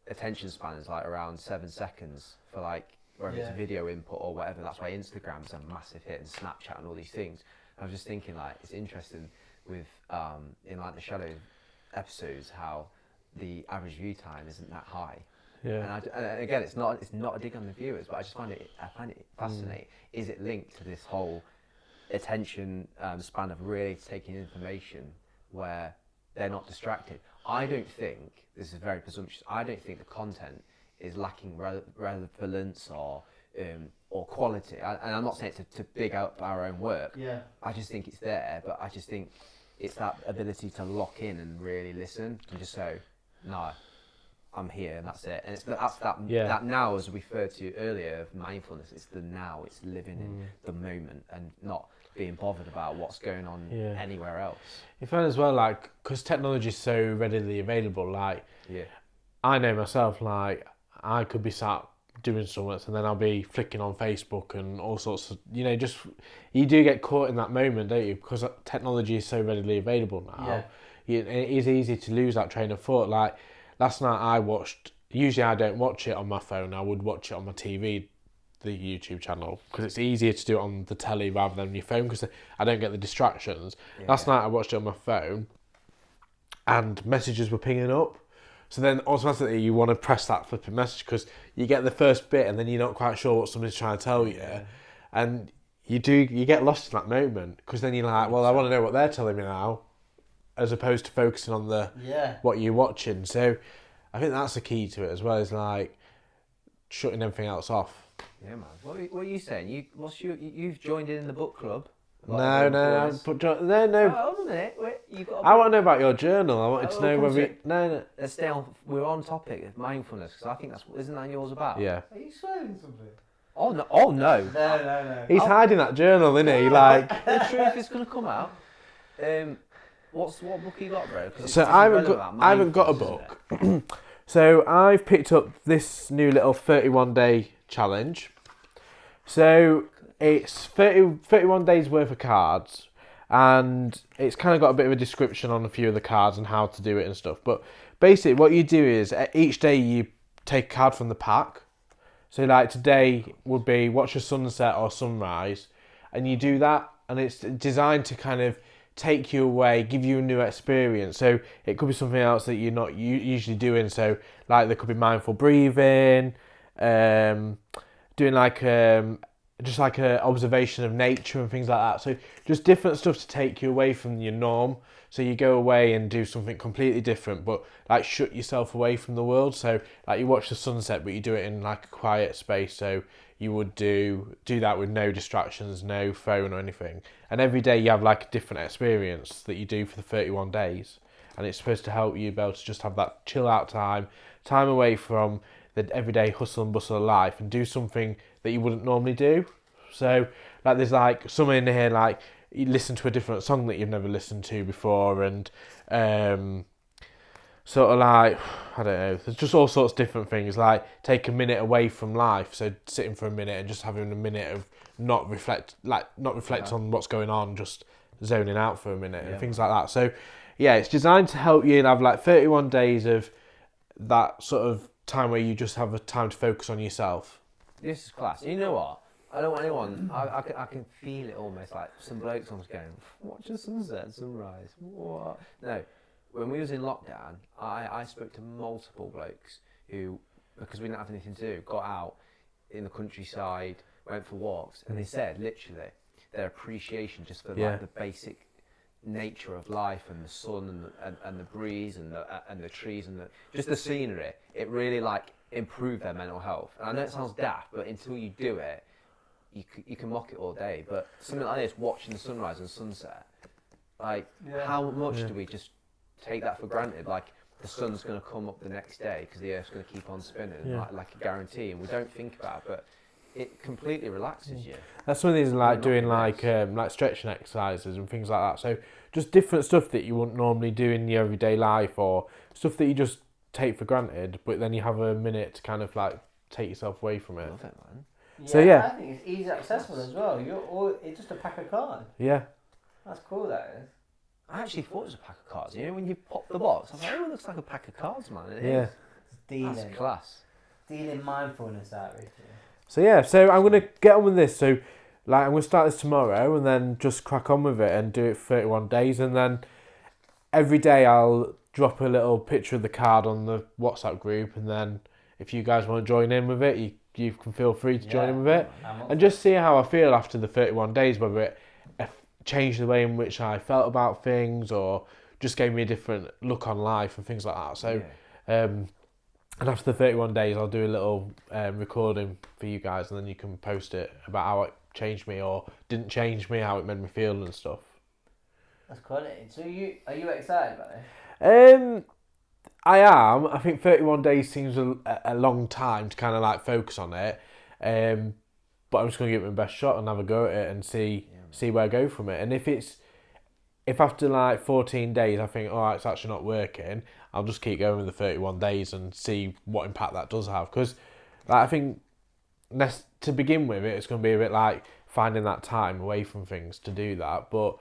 attention span is like around 7 seconds for like, whether it's video input or whatever. That's why Instagram's a massive hit, and Snapchat and all these things. I was just thinking, like, it's interesting with in like the Shadow episodes how the average view time isn't that high. Yeah. And again, it's not a dig on the viewers, but I find it fascinating. Is it linked to this whole attention span of really taking information where they're not distracted? I don't think, this is very presumptuous, I don't think the content is lacking relevance or quality. And I'm not saying it to big up our own work. Yeah. I just think it's there, but I just think it's that ability to lock in and really listen and just go, no, I'm here and that's it. And it's that now, as we referred to earlier, of mindfulness. It's the now. It's living in the moment and not being bothered about what's going on anywhere else. You find as well, like, because technology is so readily available, like, I know myself, like, I could be sat doing something and then I'll be flicking on Facebook and all sorts of, you know, just, you do get caught in that moment, don't you? Because technology is so readily available now. It is easy to lose that train of thought. Like, last night I watched, usually I don't watch it on my phone, I would watch it on my TV, the YouTube channel, because it's easier to do it on the telly rather than your phone, because I don't get the distractions. Last night I watched it on my phone and messages were pinging up. So then automatically you want to press that flipping message, because you get the first bit and then you're not quite sure what somebody's trying to tell you. And you get lost in that moment, because then you're like, well, I want to know what they're telling me now, as opposed to focusing on what you're watching. So I think that's the key to it as well, is like shutting everything else off. Yeah, man. What are you saying? You've joined in the book club? No. Hold on a minute. I want to know about your journal. I wanted to know whether Let's stay on. We're on topic of mindfulness, because I think isn't that yours about? Yeah. Are you swearing something? Oh no! No. He's hiding that journal, isn't he? Like, the truth is going to come out. What book you got, bro? So I haven't got a book. So I've picked up this new little 31-day challenge. So it's 31 days worth of cards, and it's kind of got a bit of a description on a few of the cards and how to do it and stuff. But basically, what you do is each day you take a card from the pack. So like today would be watch a sunset or sunrise, and you do that, and it's designed to kind of take you away, give you a new experience. So it could be something else that you're not usually doing. So like there could be mindful breathing, doing like just like a observation of nature and things like that. So just different stuff to take you away from your norm. So you go away and do something completely different, but like shut yourself away from the world. So like you watch the sunset, but you do it in like a quiet space. So you would do that with no distractions, no phone or anything. And every day you have like a different experience that you do for the 31 days. And it's supposed to help you be able to just have that chill out time away from the everyday hustle and bustle of life, and do something that you wouldn't normally do. So like there's like some in here, like you listen to a different song that you've never listened to before, and sort of like, I don't know, there's just all sorts of different things, like take a minute away from life, so sitting for a minute and just having a minute of not reflect on what's going on, just zoning out for a minute and things like that. So yeah, it's designed to help you have like 31 days of that sort of time where you just have a time to focus on yourself. This is class. You know what? I don't want anyone. I can feel it almost like some blokes almost going, watch the sunset, sunrise. What? No, when we was in lockdown, I spoke to multiple blokes who, because we didn't have anything to do, got out in the countryside, went for walks, and they said literally their appreciation just for like the basic nature of life and the sun and the breeze and the trees and just the scenery. It really like improved their mental health. And I know it sounds daft, but until you do it, you can mock it all day. But something like this, watching the sunrise and sunset, like how much do we just take that for granted? Like the sun's going to come up the next day because the Earth's going to keep on spinning, like a guarantee, and we don't think about it, but it completely relaxes you. That's some of these like doing like stretching exercises and things like that. So just different stuff that you wouldn't normally do in your everyday life, or stuff that you just take for granted, but then you have a minute to kind of like take yourself away from it. Love it, man. So yeah, I think it's easy accessible as well. It's just a pack of cards. Yeah. That's cool, that is. I actually thought it was a pack of cards. You know, when you pop the box, I was like, oh, it looks like a pack of cards, man. It is. Dealing. That's class. Dealing mindfulness out, Richard. So yeah, so I'm going to get on with this. So like I'm going to start this tomorrow and then just crack on with it and do it for 31 days. And then every day I'll drop a little picture of the card on the WhatsApp group. And then if you guys want to join in with it, you can feel free to join in with it. And just see how I feel after the 31 days, whether it changed the way in which I felt about things or just gave me a different look on life and things like that. So and after the 31 days, I'll do a little recording for you guys, and then you can post it about how it changed me or didn't change me, how it made me feel and stuff. That's quality. So are you excited about it? I am. I think 31 days seems a long time to kind of like focus on it. But I'm just going to give it my best shot and have a go at it and see where I go from it. And if after like 14 days I think, oh, it's actually not working, I'll just keep going with the 31 days and see what impact that does have. Because like, I think to begin with, it's going to be a bit like finding that time away from things to do that. But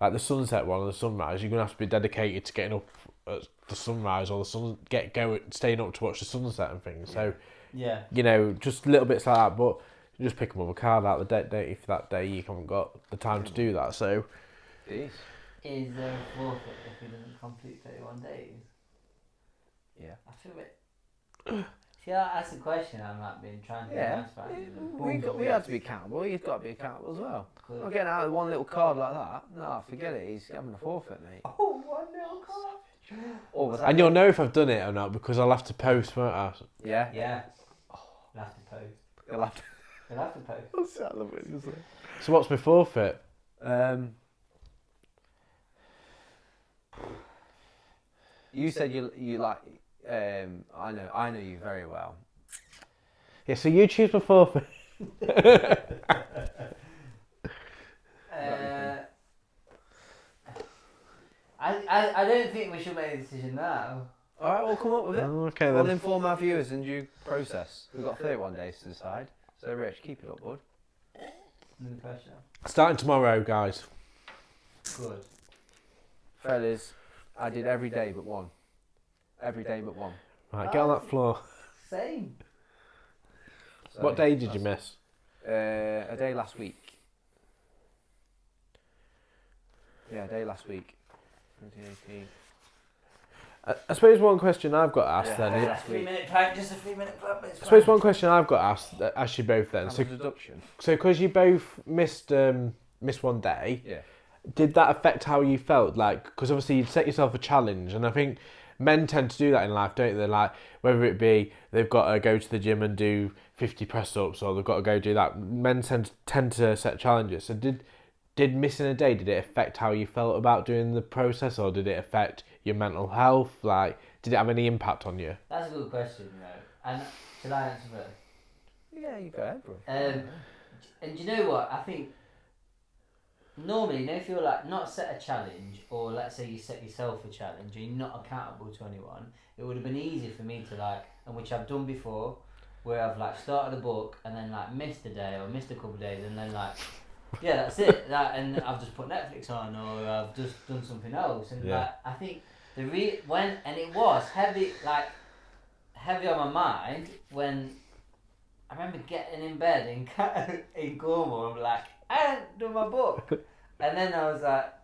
like the sunset one and the sunrise, you're going to have to be dedicated to getting up at the sunrise or the sun, staying up to watch the sunset and things. So, you know, just little bits like that. But you just pick another card out the day if that day you haven't got the time to do that. So, Is there a forfeit if he doesn't complete 31 days? Yeah. I feel it. See, that's the question I'm not being trying to answer. We have to be accountable. He's got to be accountable as well. Cool. Not getting out of one little card like that. No, forget it. He's having a forfeit, mate. Oh, one little card. And you'll know if I've done it or not because I'll have to post, won't I? Yeah. Yeah. You'll have to post. You'll have to post. I love what you say. So what's my forfeit? You said you like. I know you very well. Yeah, so you choose my forfeit. I don't think we should make a decision now. All right, we'll come up with it. Okay, we'll then. inform our viewers in due process. We've got 31 days to decide. So, Rich, keep it up, bud. No pressure. Starting tomorrow, guys. Good. Fellas, I did every day but one. Every day but one. Right, get on that floor. Same. So What day did you miss? A day last week. Yeah, a day last week. 2018. I suppose one question I've got asked Yeah, then. last week. 3 minute plank, just a 3 minute plank. I suppose one question I've got asked you both then. Have a deduction. So because you both missed one day, Yeah. did that affect how you felt? Like, because obviously you'd set yourself a challenge, and I think men tend to do that in life, don't they? Like, whether it be they've got to go to the gym and do 50 press-ups, or they've got to go do that. Men tend to set challenges. So did missing a day, did it affect how you felt about doing the process, or did it affect your mental health? Like, did it have any impact on you? That's a good question, you know. And should I answer first? Yeah, you go ahead, bro. And do you know what? I think normally, you know, if you're like not set a challenge, or let's say you set yourself a challenge, and you're not accountable to anyone, it would have been easy for me to like, and which I've done before, where I've like started a book and then like missed a day or missed a couple of days, and then like, yeah, that's it. And I've just put Netflix on, or I've just done something else, and Yeah. like I think and it was heavy, like heavy on my mind when I remember getting in bed in Cornwall. I'm like, I haven't done my book, and then I was like,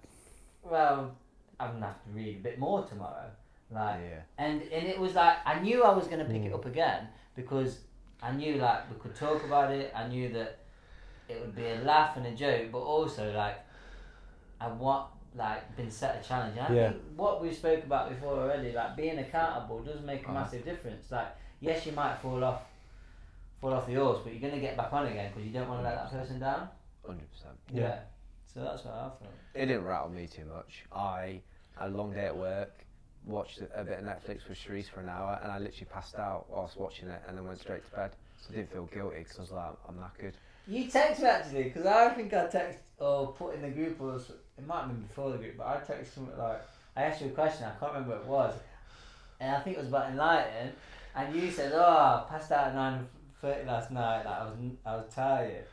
well, I'm gonna have to read a bit more tomorrow, like, and it was like I knew I was gonna pick it up again because I knew like we could talk about it. I knew that it would be a laugh and a joke, but also like I want like been set a challenge. And I think what we spoke about before already, like being accountable does make a massive difference. Like yes, you might fall off the horse, but you're gonna get back on again because you don't want to let that person down. 100%. Yeah. So that's what I thought. It didn't rattle me too much. I had a long day at work, watched a bit of Netflix with Sharice for an hour, and I literally passed out whilst watching it, and then went straight to bed. So I didn't feel guilty because I was like, I'm knackered. You text me actually, because I think I text or put in the group, or it might have been before the group, but I texted something like, I asked you a question, I can't remember what it was, and I think it was about Enlighten, and you said, I passed out at 9:30 last night, like I was tired.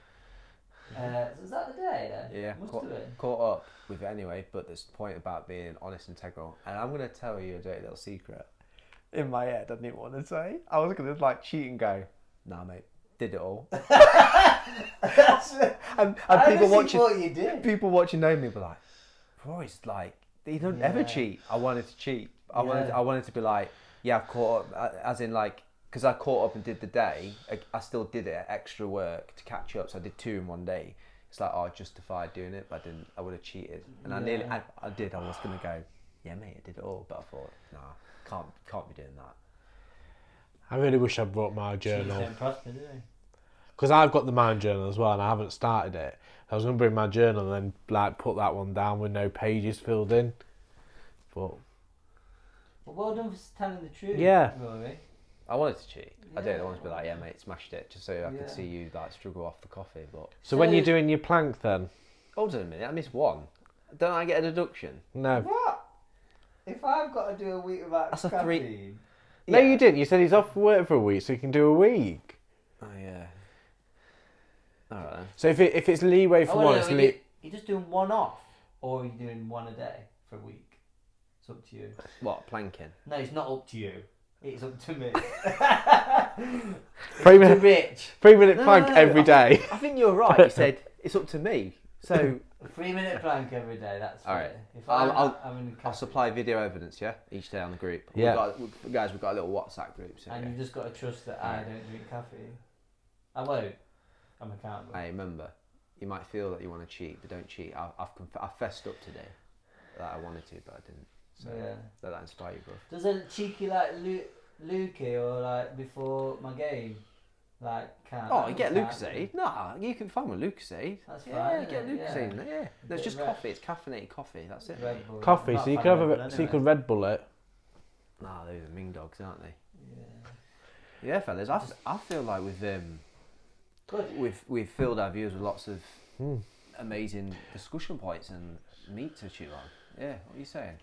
So was that the day then? Yeah, Must have been. caught up with it anyway, but there's the point about being honest and integral. And I'm going to tell you a dirty little secret. In my head, I didn't want to say. I was going to like cheat and go, nah mate, did it all. and people watching know me were like, Rory's like, he don't ever cheat. I wanted to cheat. I wanted to be like, yeah, I've caught up, as in like, because I caught up and did the day, I still did it extra work to catch up, so I did 2 in one day. It's like, I justified doing it, but I would have cheated. And I did, I was going to go, yeah mate, I did it all, but I thought, nah, can't be doing that. I really wish I brought my journal. Don't prosper, do they? Because I've got the mind journal as well, and I haven't started it. I was going to bring my journal and then like put that one down with no pages filled in. But well done for telling the truth. Yeah. Rory. I wanted to cheat. I did. I wanted to be like, yeah mate, smashed it, just so I could see you like struggle off the coffee. But so when you're doing your plank then? Hold on a minute, I missed one. Don't I get a deduction? No. What? If I've got to do a week without That's a caffeine... 3. No, you didn't. You said he's off work for a week, so he can do a week. Oh yeah. Alright then. So if it's leeway for one, it's You're just doing one off, or are you doing one a day for a week? It's up to you. What, planking? No, it's not up to you. It's up to me. 3 minute, Rich. 3 minute plank every day. I think you're right. You said it's up to me. So 3 minute plank every day. That's all right. If I'll supply video evidence. Yeah, each day on the group. Yeah. We've got a little WhatsApp group. So and you've just got to trust that I don't drink caffeine. I won't. I'm accountable. Hey, remember, you might feel that you want to cheat, but don't cheat. I fessed up today that I wanted to, but I didn't. So let that inspire you, bro. Does a cheeky like Lukey or like before my game like count? Oh, you get Lucozade? Nah, you can find with Lucozade. That's fine. Yeah, you get isn't it? Lucozade in there. Yeah, there's just coffee. It's caffeinated coffee. That's it. Red Bull. Coffee, Not so you fan could have of a Red Bull so you could Red Bull it. Nah, those are Ming dogs, aren't they? Yeah. Yeah, fellas. I feel like Good. we've filled our views with lots of amazing discussion points and meat to chew on. Yeah, what are you saying?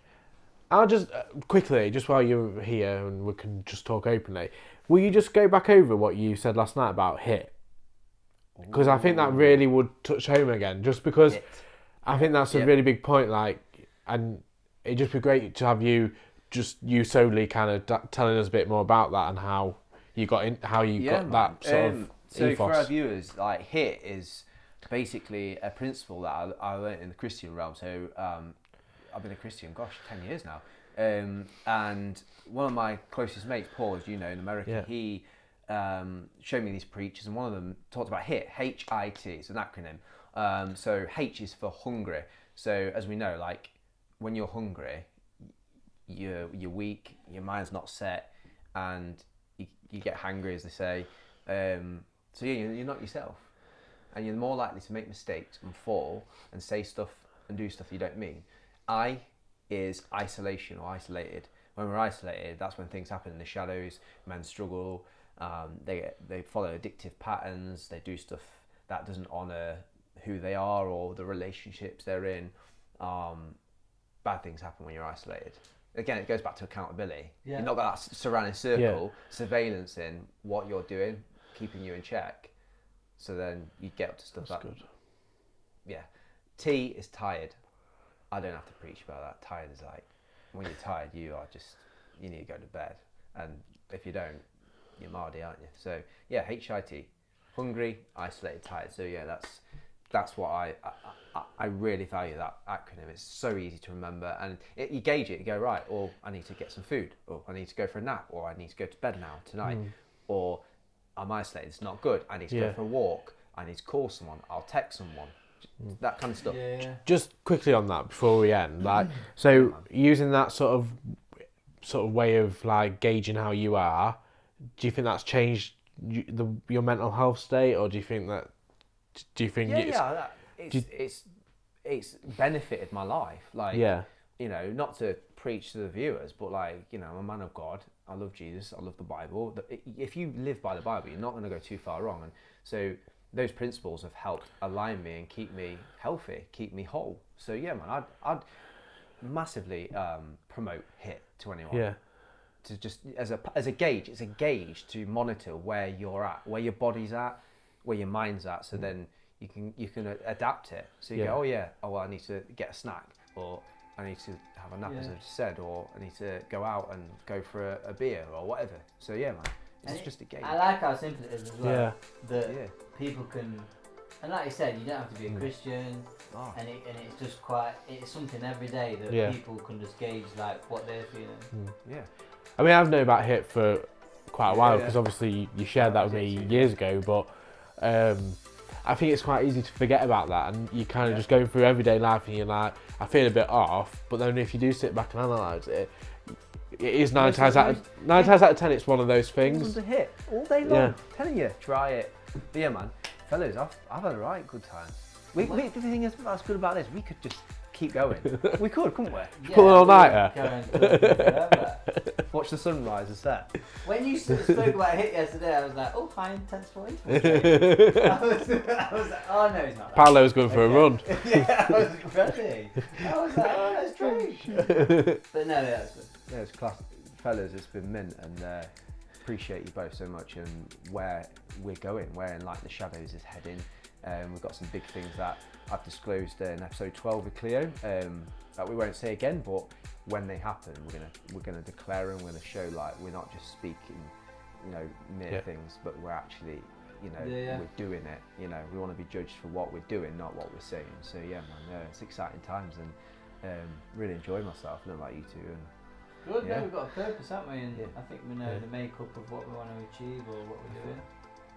I'll just quickly, just while you're here and we can just talk openly, will you just go back over what you said last night about hit? Because I think that really would touch home again. Just because I think that's a really big point. Like, and it'd just be great to have you solely kind of telling us a bit more about that and how you got that sort of so ethos. for our viewers, like HIT is basically a principle that I learned in the Christian realm. So I've been a Christian, 10 years now. And one of my closest mates, Paul, as you know, in America, he showed me these preachers, and one of them talked about HIT, H-I-T. It's an acronym. So H is for hungry. So as we know, like when you're hungry, you're weak, your mind's not set, and you get hangry, as they say. So you're not yourself, and you're more likely to make mistakes and fall and say stuff and do stuff you don't mean. I is isolation or isolated. When we're isolated, that's when things happen in the shadows. Men struggle. They follow addictive patterns. They do stuff that doesn't honour who they are or the relationships they're in. Bad things happen when you're isolated. Again, it goes back to accountability. You've not got that surrounding circle, surveillance in what you're doing, keeping you in check. So then you get up to stuff That's like good. Yeah. T is tired. I don't have to preach about that. Tired is like, when you're tired, you need to go to bed. And if you don't, you're mardy, aren't you? So yeah, HIT, hungry, isolated, tired. So yeah, that's what I really value that acronym. It's so easy to remember, and you gauge it. You go, right, or I need to get some food, or I need to go for a nap, or I need to go to bed now tonight, or I'm isolated. It's not good. I need to go for a walk. I need to call someone. I'll text someone. That kind of stuff. Yeah. Just quickly on that before we end, like, so using that sort of way of like gauging how you are, do you think that's changed your mental health state, or do you think it's benefited my life. Like, you know, not to preach to the viewers, but like, you know, I'm a man of God. I love Jesus. I love the Bible. If you live by the Bible, you're not going to go too far wrong. And so those principles have helped align me and keep me healthy, keep me whole. So yeah, man, I'd massively promote HIT to anyone. Yeah. To just as a gauge, it's a gauge to monitor where you're at, where your body's at, where your mind's at. So then you can adapt it. So you go, well, I need to get a snack, or I need to have a nap, as I've just said, or I need to go out and go for a beer or whatever. So yeah, man, it's just a gauge. I like how simple it is as well. Yeah. That people can, and like you said, you don't have to be a Christian, and it's just it's something every day that people can just gauge like what they're feeling. Yeah. I mean, I've known about HIT for quite a while, because obviously you shared that with me years ago, but I think it's quite easy to forget about that, and you kind of just going through everyday life and you're like, I feel a bit off, but then if you do sit back and analyse it, it is 9 times out of 10 it's one of those things. It's a hit all day long. I'm telling you, try it. But yeah, man, fellas, I've had a right good time. The thing is, that's good about this, we could just keep going. We could, couldn't we? Pull an all-nighter. Watch the sunrise and set. When you spoke about HIT yesterday, I was like, oh, high intense interval. I was like, oh no, he's not. Paolo was going for a run. Yeah, I was ready. I was like, oh, that's great. But no, that's good. Yeah, it's class. Fellas, it's been mint, and appreciate you both so much, and where we're going, where Enlighten the Shadows is heading. We've got some big things that I've disclosed in episode 12 with Cleo that we won't say again, but when they happen, we're gonna declare them. We're gonna show like we're not just speaking, you know, mere things, but we're actually, you know, we're doing it. You know, we want to be judged for what we're doing, not what we're saying. So yeah, man, it's exciting times, and really enjoy myself. I don't like you two. And good, we've got a purpose, haven't we? And I think we know the makeup of what we want to achieve or what we're doing.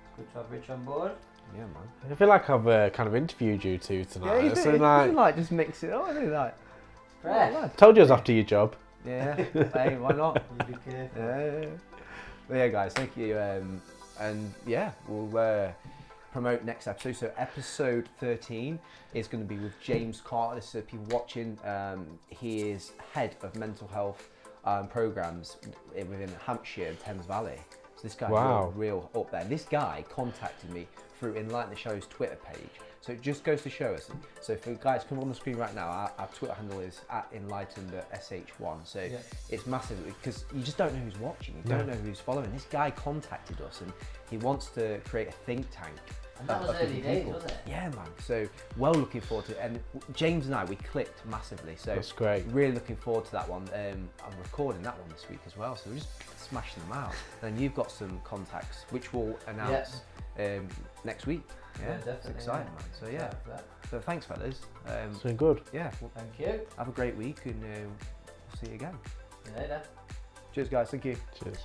It's good to have Rich on board. Yeah, man. I feel like I've kind of interviewed you two tonight. Yeah, so like just mix it up. I do like. Fresh. Told you I was after your job. Yeah. Hey, why not? You be careful. But yeah, guys, thank you. And yeah, we'll promote next episode. So episode 13 is going to be with James Carter. This is people watching. He is head of mental health programs within Hampshire and Thames Valley. So this guy's real up there. This guy contacted me through Enlighten the Shadow's Twitter page. So it just goes to show us. So for guys, come on the screen right now, our Twitter handle is @EnlightenTheSH1. So it's massive, because you just don't know who's watching. You don't know who's following. This guy contacted us, and he wants to create a think tank And that was of early different days, people. wasn't it? Yeah, man. So well looking forward to it. And James and I, we clicked massively. So That's great. really looking forward to that one. I'm recording that one this week as well. So we're just smashing them out. And you've got some contacts, which we'll announce next week. Yeah, definitely. it's exciting, man. So yeah. Excited for that. So thanks, fellas. It's been good. Yeah. Well, Thank you. have a great week, and we'll see you again. See you later. Cheers, guys. Thank you. Cheers.